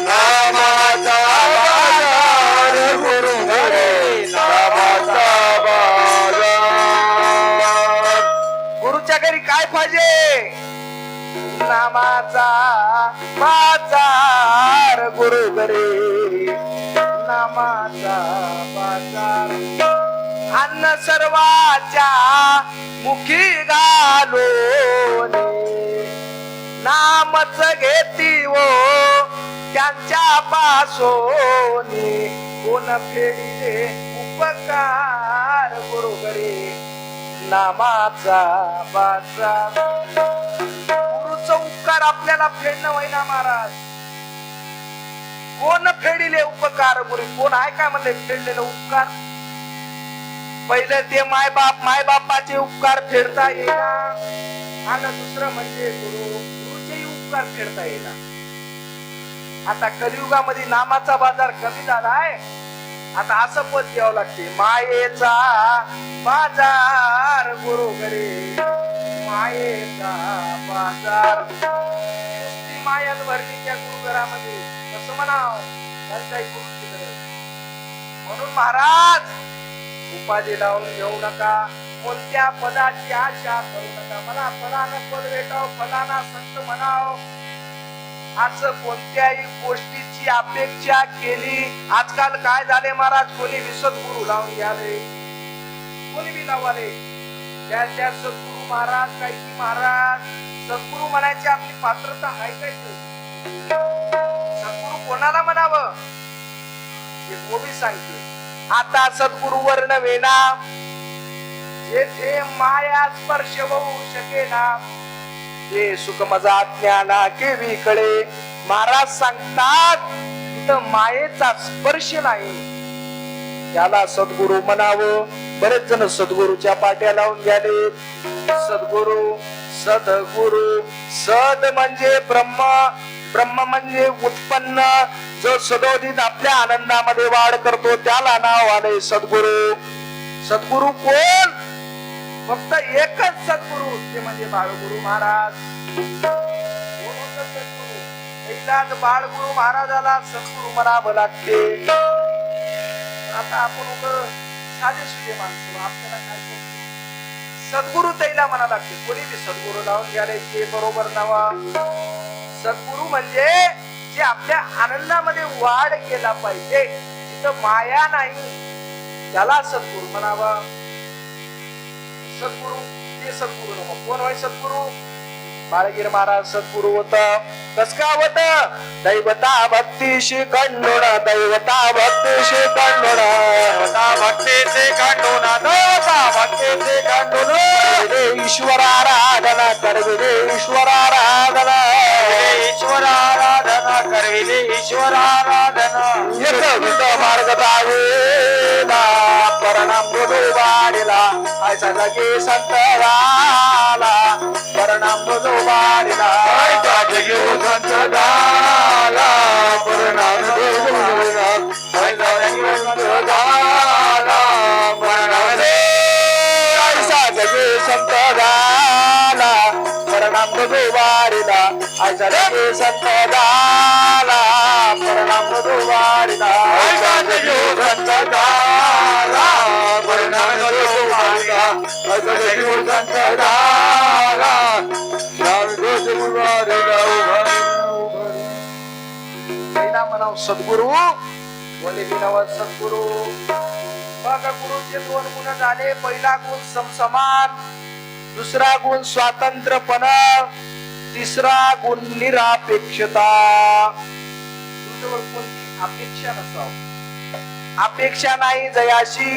नामाचा बाजार. गुरु घरी नामाचा बाजार. गुरुच्या घरी काय पाहिजे? नामाचा बाजार. गुरु गरीब नामाचा बाजार. अन्न सर्वाच्या मुखी घालून नामच घेती वो त्यांच्या पासून. कोण फेडिले उपकार. गुरु गरीब नामाचा बाजार. गुरुचा उपकार आपल्याला फेडणं होईना महाराज. कोण फेडिले उपकार? गुरु कोण आहे काय म्हणले फेडलेलं उपकार? पहिले ते मायबापाचे उपकार फेडता येईना, आणि दुसरं म्हणजे गुरुचेही उपकार फेडता येईना. आता कलियुगामध्ये नामाचा बाजार कमी झालाय. आता असं पद घ्यावं लागते, मायेचा बाजार. गुरु गरीब मायेचा बाजार. नुसती मायाच भरली त्या गुरुघरामध्ये, कसं म्हणाव काही गोष्टी करत. म्हणून महाराज उपाधी लावून घेऊ नका, कोणत्या पदाची आशा करू नका. मला फलानं पद भेटाव, फलाना संत म्हणाव, असं कोणत्याही गोष्टीची अपेक्षा केली. आजकाल काय झाले महाराज, कोणी विसत गुरु लावून घ्याले, कोणी बी लावाले. त्या सद्गुरु महाराज काही की महाराज सद्गुरु म्हणायची आपली पात्रता आहे काय? सद्गुरु कोणाला म्हणावं हे गोबी सांगते. आता सद्गुरु वर्ण वेना जेथे माया स्पर्श होऊ शकेना, ते सुख मजा ज्ञाना केवीकडे. महाराज सांगतात तिथं मायेचा स्पर्श नाही, त्याला सद्गुरु म्हणावं. बरेच जण सद्गुरूच्या पाट्या लावून गेले. सद्गुरु सद्गुरु, सद म्हणजे ब्रह्म, ब्रह्म म्हणजे उत्पन्न, जो सदोदित आपल्या आनंदामध्ये वाढ करतो त्याला नाव आले सद्गुरु. सद्गुरु कोण? फक्त एकच सद्गुरु, ते म्हणजे बाळगुरु महाराज. कोण होतं सद्गुरु? एकदाच बाळगुरु महाराजाला सद्गुरु म्हणावं लागते. आता आपण साधे सुधे माणसं, आपल्याला काय सद्गुरु त्याला म्हणा लागते. कोणी बी सद्गुरु लावून घ्यायला ते बरोबर नावा. सद्गुरु म्हणजे जे आपल्या आनंदामध्ये वाढ केला पाहिजे, तिथं माया नाही, त्याला सद्गुरु म्हणावा. सद्गुरु ते सद्गुरु नव्हे. कोण होय सद्गुरु? बाळगीर महाराज सद्गुरु होत कस का होत दैवता भक्तीशी खंडोण दैवता भक्तीशी खंडोण देवता भक्तीचे खंडून देवता भक्तीचे खंडून ईश्वर आराधना करविले ईश्वर आराधना ईश्वर आराधना करविले ईश्वर आराधना विध मार्ग दावेला परिणाम मृदू वाढीला ऐसा लगे संत झाला परिणाम मृदू वाढीला जगी संत झाला परिणाम ऐसा जगे संत झाला परिणाम मृदू वाढीला ऐसा लगे संत झाला परिणाम मृदू वाढीला ऐसा जगी संत झाला परिणाम मृदू वाढीला ऐसा जगी संत झाला पहिला म्हणाव सद्गुरु बोले बिनाव सद्गुरु मग गुरुचे दोन गुण झाले पहिला गुण समसमान दुसरा गुण स्वातंत्र्यपण तिसरा गुण निरापेक्षता तुझ्यावर कोणती अपेक्षा नसाव अपेक्षा नाही जयाशी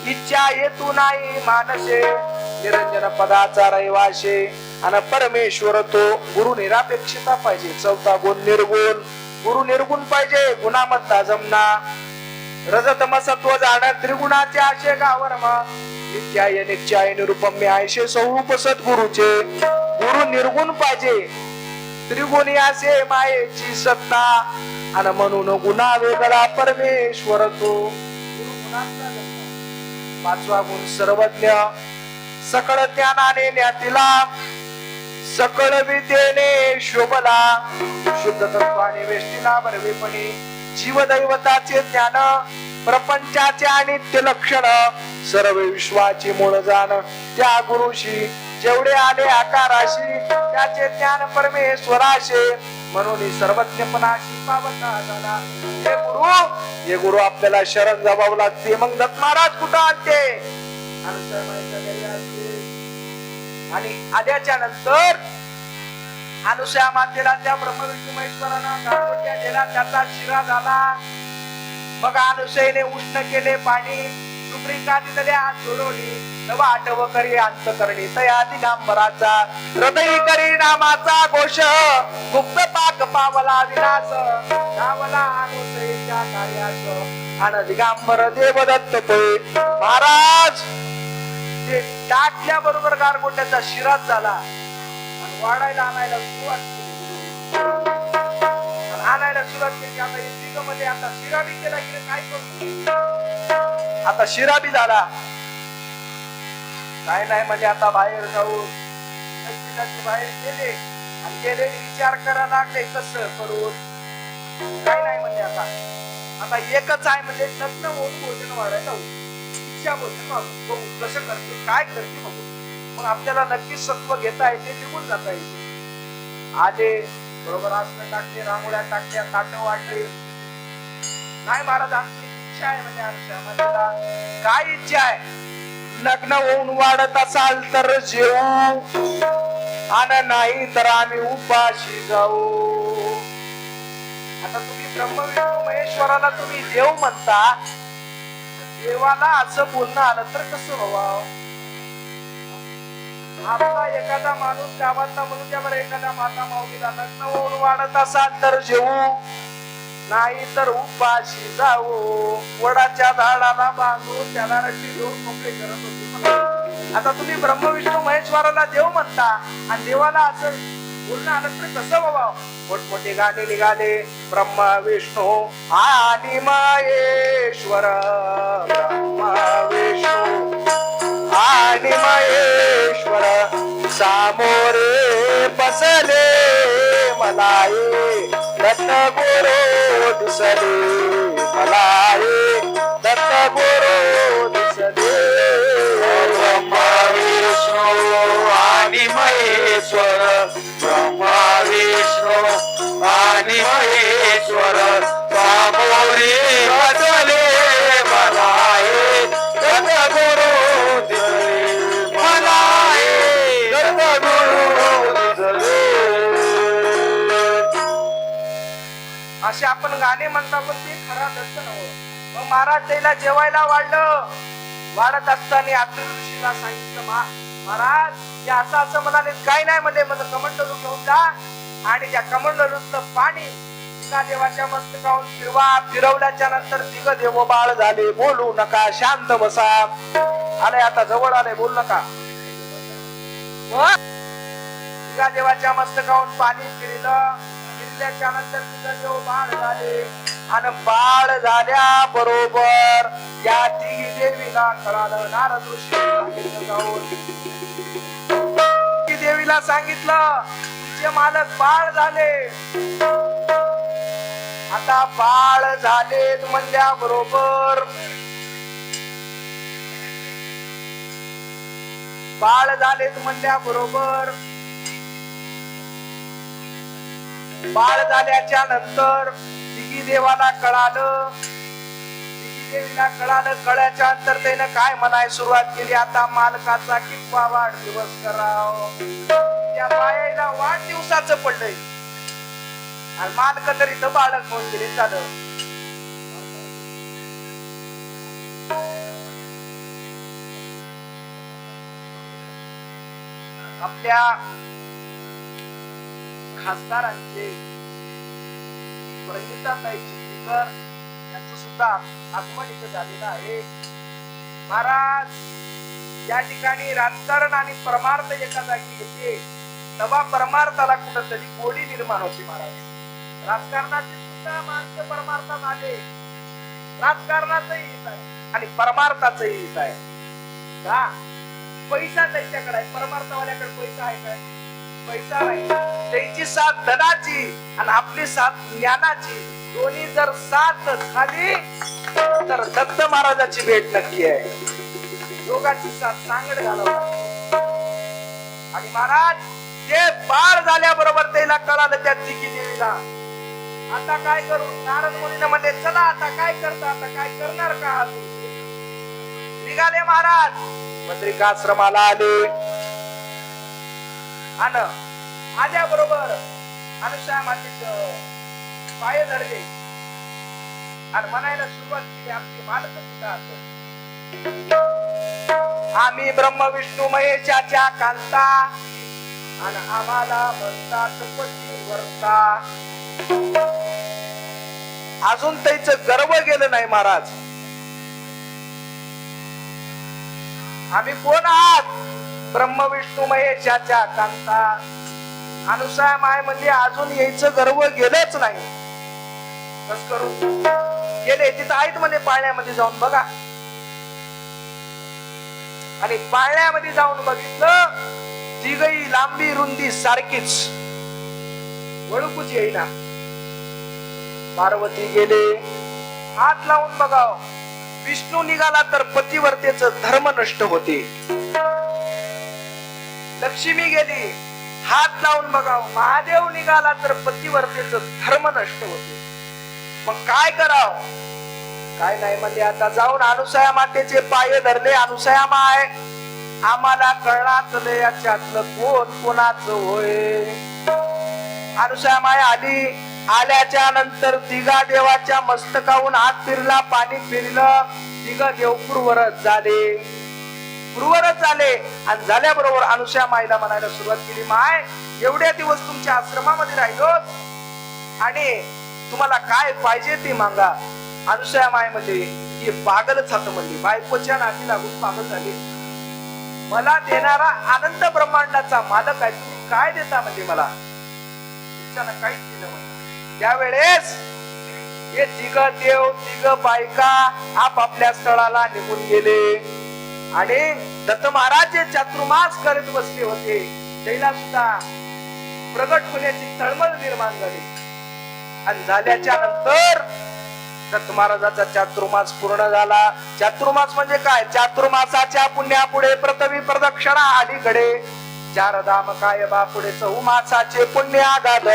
इच्छा हेतू नाही मानसे निरंजन पदाचा रहिवाशे आणि परमेश्वर तो गुरु निरापेक्षता पाहिजे चौथा गुण निर्गुण गुरु निर्गुण पाहिजे गुणामधला जमना रजतमसत्व जाण त्रिगुणाचे आशे गावरमा नित्याय नित्याय निरुपम्य आयशे स्वरूप सद्गुरुचे गुरु निर्गुण पाहिजे त्रिगुणी असे मायेची सत्ता आणि म्हणून गुणा वेगळा परमेश्वर तो गुरु गुणातला जमना पाचवा गुण सर्वज्ञ सकळ ज्ञानाने ज्ञातीला सकळ विद्येने शोभला शुद्ध तत्वाने वेष्टीला बरवेपणे जीवदैवताचे ज्ञान प्रपंचाचे अनित्य लक्षण सर्व विश्वाची मूळ जाण त्या गुरुशी जेवढे आले आकाराशी त्याचे ज्ञान परमेश्वराशे म्हणून सर्वज्ञपणाशी पावता झाला हे गुरु आपल्याला शरण जबावं लागते मग दत्त महाराज कुठं आलते आणि आल्याच्या नंतर अनुसया मातेला त्या ब्रह्मविष्णू महेश्वरानं गारगोट्या दिला त्याचा शिरा झाला मग अनुसयेने उष्ण केले पाणी सुप्रिका दिलेले हात जोडवली नव आठव करी अंत करणे तया दिगंबराचा हृदय करी नामाचा घोष गुप्त पाक पावला विनाश नावला अनुसयेच्या कार्यास आणि दिगंबर देवदत्त पोय महाराज ते टाकल्या बरोबर गारगोट्याचा शिराच झाला आणि वाढायला आणायला सुरुवात केली आणायला सुरुवात केली आता इतकी मध्ये आता शिरा बी केला की काय करू आता शिरा बी झाला काय नाही म्हणजे आता बाहेर जाऊन बाहेर गेले आणि गेले विचार करायला लागले कसं करून काय नाही म्हणजे आता एकच आहे म्हणजे लग्न होऊन भोजन वाढायला इच्छा भोजन बघू कसं करते काय करते बघू मग आपल्याला नक्कीच सत्व घेता येते निघून जाता येते आले बरोबर आसनं टाकले रांगोळ्या टाकल्या ताट वाढले नाही महाराज आमची इच्छा आहे म्हणजे आमच्या काय इच्छा आहे लग्न होऊन वाढत असाल तर जेवू आणि नाही तर आम्ही उपाशी जाऊ आता तुम्ही ब्रह्मविष्णू महेश्वराला तुम्ही देव म्हणता देवाला असं बोलणं आलं तर कसं व्हावं आपला एखादा माणूस गावातला म्हणून त्यावर एखादा माता माऊलीला लग्न होऊन वाढत असाल तर जेवू नाही तर उपाशी जाऊ वडाच्या झाडाला बांधून त्याला रशी देऊन मोकळे करत होते आता तुम्ही ब्रह्मविष्णू महेश्वराला देव म्हणता आणि देवाला असं बोलणं आलं तर कसं बाबा मोठमोठे गाणे निघाले ब्रह्मा विष्णू आणि महेश्वर ब्रह्मा विष्णू आणि महेश्वर सामोरे बसले मलाये दत्त गुरु दिसले मलाये दत्त गुरु दिसले ब्रह्मा विष्णू आणि महेश्वर ब्रह्मा विष्णू आणि महेश्वर सामोरे बसले मलाये दत्त गुरु दिसले मलाये दत्त गुरु दिसले असे आपण गाणे म्हणता पण ते खरा नसतं नव्हतं. मग महाराज त्याला जेवायला वाढत असताना आतून ऋषीला सांगितलं महाराज ते असं असं म्हणाले. काय नाही म्हणले, मग कमंडलू घेऊन जा आणि त्या कमंडलूतलं पाणी तिघा देवाच्या मस्तकावून फिरवल्याच्या नंतर तिघ देव बाळ झाले. बोलू नका, शांत बसा. आले आता जवळ आले, बोलू नका. तिघा देवाच्या मस्तकावून पाणी फिरल्याच्या नंतर तिघ देव बाळ झाले आणि बाळ झाल्या बरोबर या तिघी देवीला कळालं. नारद ऋषी जाऊन देवीला सांगितलं तिचे मालक बाळ झाले. आता बाळ झालेत म्हणल्या बरोबर बाळ झालेत म्हणल्या बरोबर बाळ झाल्याच्या नंतर तिघी देवाला कळालं. तिघी देवीला कळल्याच्या नंतर त्यानं काय म्हणाय सुरुवात केली. आता मालकाचा किंवा वाढदिवस कराव. त्या बायाला वाढदिवसाचं पडलंय आणि मालक तरी इथं बाळक होऊन गेले. चालत आपल्या खासदारांचे प्रणिताताई चिखलीकर यांचं सुद्धा आगमन इथे झालेलं आहे. महाराज या ठिकाणी राजकारण आणि परमार्थ एका जागी येते तेव्हा परमार्थाला कुठंतरी गोडी निर्माण होती. महाराज राजकारणाचे सुद्धा माणसं परमार्थात आले. राजकारणाचंही हित आहे आणि परमार्थाचंही हित आहे का? पैसा त्यांच्याकडे आहे, परमार्थवाल्याकडे पैसा आहे काय? पैसा नाही. त्यांची साथ धनाची आणि आपली साथ ज्ञानाची, दोन्ही जर साथ झाली तर दत्त महाराजाची भेट नक्की आहे. दोघांची साथ सांगड घालवणार. आणि महाराज ते बाळ झाल्याबरोबर त्याला कळालं त्या तिघी देवीला आता काय करू. नारद मुनीने म्हणले चला आता काय करता, आता काय करणार का? निघाले महाराज बद्रिकाश्रमाला आले आणि आल्याबरोबर अनुसूया मातेचं पाय धरले आणि म्हणायला सुरुवात केली आपली मालक सुद्धा आम्ही ब्रह्म विष्णू महेशाच्या कांता आणि आम्हाला म्हणतात पतिव्रता. अजून त्याच गर्व गेलं नाही महाराज. आम्ही कोण आहात? ब्रह्म विष्णू महेशाच्या कांता. अनुसूया माय म्हणजे अजून यायचं गर्व गेलंच नाही. कस करू गेले तिथं आहेत म्हणजे पाळण्यामध्ये जाऊन बघा. आणि पाळण्यामध्ये जाऊन बघितलं तिघही लांबी रुंदी सारखीच, ओळखूच येईना. पार्वती गेले हात लावून बघाव. विष्णू निघाला तर पतिव्रतेचं धर्म नष्ट होते. लक्ष्मी गेली हात लावून बघाव. महादेव निघाला तर पतिव्रतेचं धर्म नष्ट होते. मग काय कराव? काय नाही म्हणजे आता जाऊन अनुसूया मातेचे पाय धरले. अनुसूया माय आम्हाला कळणार याच्यातलं कोण कोणाचं होय. अनुसूया माय आली. आल्याच्या नंतर तिघा देवाच्या मस्तकाहून हात फिरला, पाणी फिरलं. तिघ देव पूर्वरत झाले आणि झाल्याबरोबर अनुसूया माईला म्हणायला सुरुवात केली माय एवढ्या दिवस तुमच्या आश्रमामध्ये राहिलो आणि तुम्हाला काय पाहिजे ते मागा. अनुसूया माय म्हणजे ही पागलच हात म्हणली. बायकोच्या नादी लागून पागल झाली. मला देणारा आनंद ब्रह्मांडाचा मालक आहे, तुम्ही काय देता म्हणजे मला? तुमच्यानं काहीच दिलं म्हणजे. त्यावेळेस हे तिघ देव तिघ बायका आपापल्या स्थळाला निघून गेले आणि दत्त महाराज जे चातुर्मास करत बसले होते त्याला सुद्धा प्रगट होण्याची तळमळ निर्माण झाली. आणि झाल्याच्या नंतर दत्त महाराजाचा चातुर्मास पूर्ण झाला. चातुर्मास म्हणजे काय? चातुर्मासाच्या पुण्यापुढे पृथ्वी प्रदक्षिणा अलीकडे, चार धाम काय बा पुढे चौमासाचे पुण्य आगाध.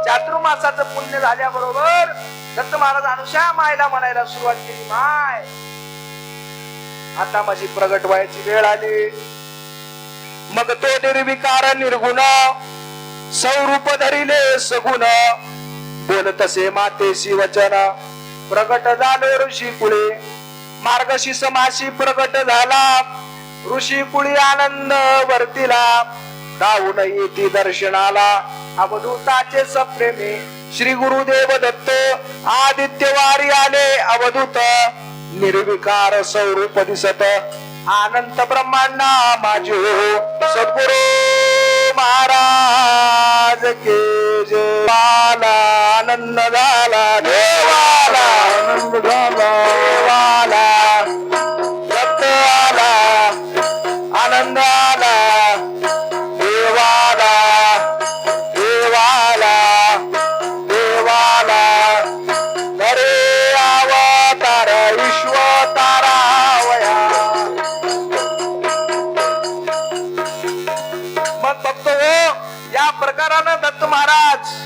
चातुर्मासाचं पुण्य झाल्याबरोबर दत्त महाराज अनुसूया मायला म्हणायला सुरुवात केली माय आता माझी प्रगट व्हायची वेळ आली. मग तो निर्विकार निर्गुण स्वरूप धरिले सगुण बोलतसे मातेशी वचन प्रगट झालो ऋषी कुळे मार्गशीर्ष मासी प्रगट झाला ऋषी कुळी आनंद वर्तीला धावून येती दर्शनाला अवधूताचे सप्रेमी श्री गुरुदेव दत्त आदित्यवारी आले अवधूत निर्विकार स्वरूप दिसत अनंत ब्रह्मांडा माझे सद्गुरु महाराज के जय आनंद झाला देवाला आनंद झाला देवाला दत्त आला आनंद आला देवाला देवाला देवाला नरे अवतार विश्व तारावया मग बघतो या प्रकारानं दत्त महाराज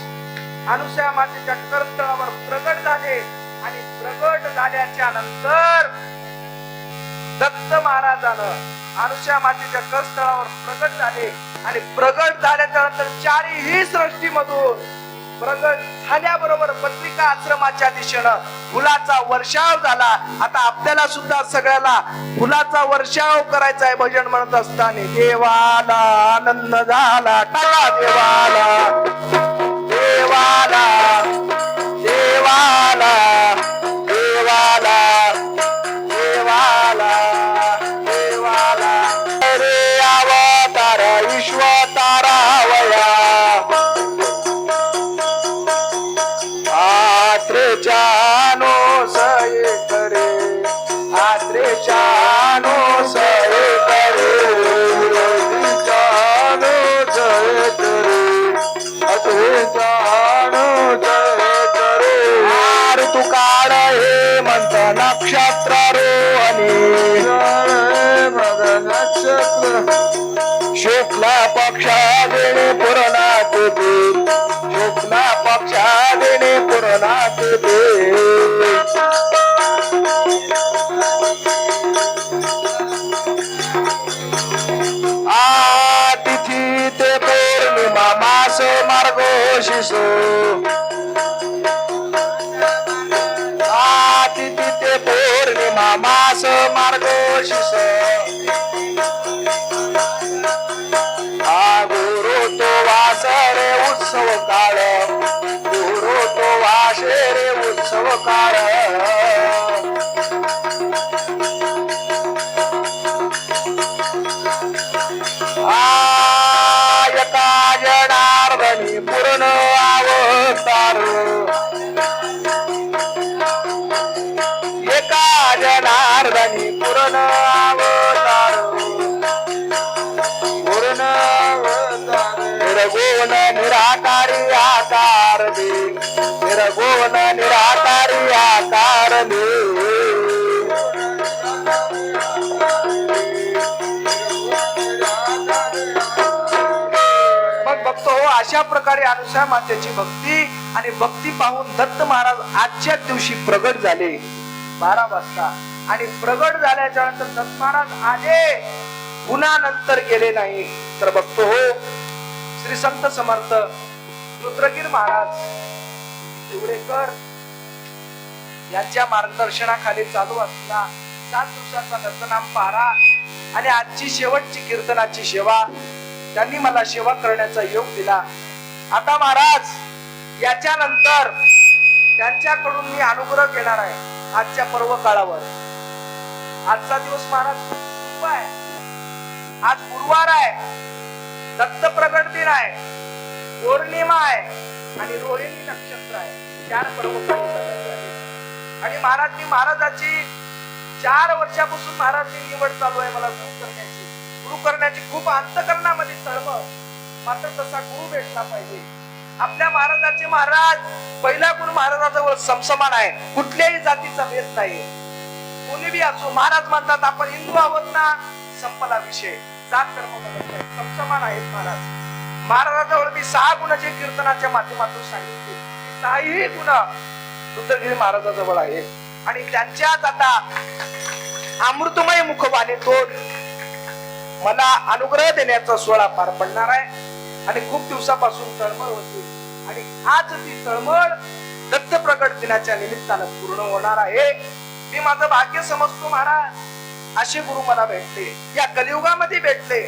अनुसया मातेच्या करस्थळावर प्रगट झाले आणि प्रगट झाल्याच्या नंतर दत्त महाराजानं अनुसया मातेच्या करस्थळावर प्रगट झाले आणि प्रगट झाल्याच्या नंतर चारही सृष्टीमधून प्रगट झाल्याबरोबर पत्रिका आश्रमाच्या दिशेनं फुलाचा वर्षाव झाला. आता आपल्याला सुद्धा सगळ्याला फुलाचा वर्षाव करायचा आहे भजन म्हणत असताना देवाला आनंद झाला टाळा देवाला देवाला देवाला देवाला देवाला देवाला रे अवतार विश्व तारावया आत्रेचानो सये करे आत्रेचानो सये करे चानो जय करे चानो जय करे ऋतू काळ हे म्हणत नक्षत्र रोहणी मग नक्षत्र शुक्ला पक्षा देणे पुरणात दे शुक्ला पक्षा देणे पुरणात दे तिथी ते पौर्णिमा मास मार्गशीर्ष तिथी ते पौर्णिमा मास मार्गशीर्ष गुरु तो वास रे उत्सव काळ गुरु तो वासे रे उत्सव काळ एका जनार्दनी पूर्ण अवतार एका जनार्दनी पूर्ण अवतार पूर्ण निर्गुण निराकारी आकार दे निर्गुण निराकारी आकार दे मग बघतो अशा प्रकारे अनुसया मातेची भक्ती आणि भक्ती पाहून दत्त महाराज आजच्या दिवशी प्रगट झाले 12 वाजता आणि प्रगट झाल्याच्या नंतर दत्त महाराज आले पुन्हा नंतर गेले नाही तर बघतो श्री संत समर्थ रुद्रगीर महाराज तिवडेकर यांच्या मार्गदर्शनाखाली चालू असलेला 7 दिवसाचा दत्तनाम पारा आणि आजची शेवटची कीर्तनाची सेवा त्यांनी मला सेवा करण्याचा योग दिला. आता महाराज याच्या नंतर त्यांच्याकडून मी अनुग्रह घेणार आहे आजच्या पर्व काळावर. आजचा दिवस महाराज शुभ आहे, आज गुरुवार आहे, दत्त प्रगट दिन आहे, पौर्णिमा आहे आणि रोहिणी नक्षत्र आहे. 4 पर्व करायचे आहे आणि महाराजाची 4 वर्षापासून महाराजची निवड चालू आहे मला गुरु करण्याची खूप अंतकरणामध्ये तळमळ. मात्र तसा गुरु भेटला पाहिजे. आपल्या महाराजाचे महाराज पहिला गुरु महाराजाजवळ समसमान आहे, कुठल्याही जातीचा भेद नाही. कोणी बी असो महाराज म्हणतात आपण हिंदू आहोत ना संपला विषय, जात धर्म बदलत नाही, समसमान आहेत महाराज. महाराजाजवळ मी 6 गुण जे कीर्तनाच्या माध्यमातून सांगितले 6ही गुण रुद्रगिरी महाराजाजवळ आहेत आणि त्यांच्यात आता अमृतमय मुखवाणीतून मला अनुग्रह देण्याचा सोहळा पार पडणार आहे आणि खूप दिवसापासून तळमळ होती. आणि आज ती तळमळ दत्त प्रकट दिनाच्या निमित्तानं पूर्ण होणार आहे. मी माझं भाग्य समजतो महाराज, असे गुरु मला भेटले, या कलियुगामध्ये भेटले.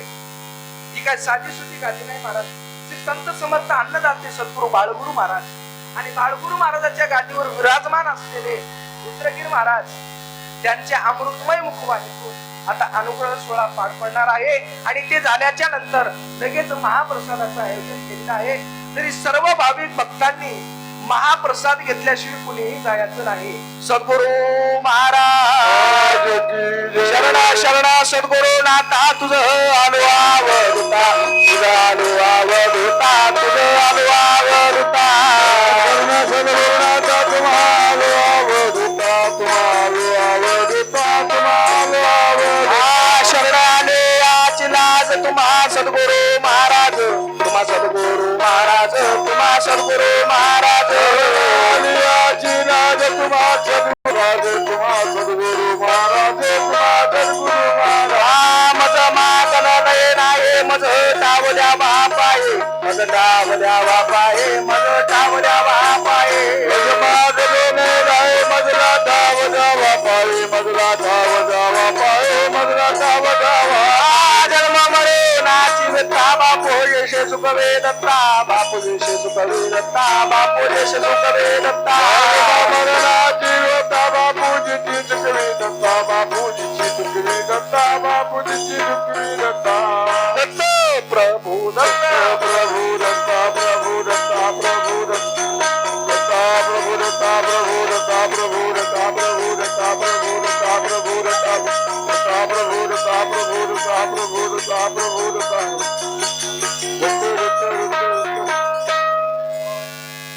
ही काय साधी सुधी गादी नाही महाराज. श्री संत समर्थ अन्नदाते सद्गुरु बाळगुरु महाराज आणि बाळगुरु महाराजाच्या गादीवर विराजमान असलेले रुद्रगिरी महाराज, त्यांच्या अमृतमय मुखवाणीतून आता अनुग्रह सोहळा पार पडणार आहे. आणि ते झाल्याच्या नंतर लगेच महाप्रसादाचं आयोजन केलेलं आहे. तरी सर्व भाविक भक्तांनी महाप्रसाद घेतल्याशिवाय कुणीही जायचं नाही. सद्गुरु महाराज शरणा शरणा सद्गुरु नाथा तुझं अनुवावरुता, तुझं अनुवावरुता, तुझं अनुवावरुता. सद्गुरु नाथा तुम्हाला अवधूता, तुम्हाला अवधूता, तुम्हाला शरणाने याची लाज तुम्हा सद्गुरु महाराज, तुम्हा सद्गुरु महाराज, तुम्हा सद्गुरु महाराज. याची राज तुम्हा सद्गुराज, तुम्हा सद्गुरु महाराज, तुम्हा सद्गुरु महाराज. मज मागन लय नाही, मज टावल्या बापाये, मज टावल्या बापाये, मज टावल्या बापाये. मज मागले नाही, मजला धाव जावा पाये, मजला धाव जावा पाये, मजला धाव जावा. जन्म मरणाची व्यथा बापू येशे सुखवे दत्ता, बापू येशे सुखवे दत्ता, बापू येशे सुखवे दत्ता. मरणाची व्यथा बापूजीची चुकवी दत्ता, बापूजीची चुकवी दत्ता, बापूजीची चुकवी दत्ता. दत्त प्रभू दत्त प्रभू दत्ता, प्रभू दत्ता, प्रभू दत्ता, प्रभू दत्ता, प्रभू दत्ता, प्रभू दत्ता, प्रभू दत्ता, प्रभू दत्ता, प्रभू दत्ता, प्रभू दत्ता, प्रभू दत्ता, प्रभू दत्ता,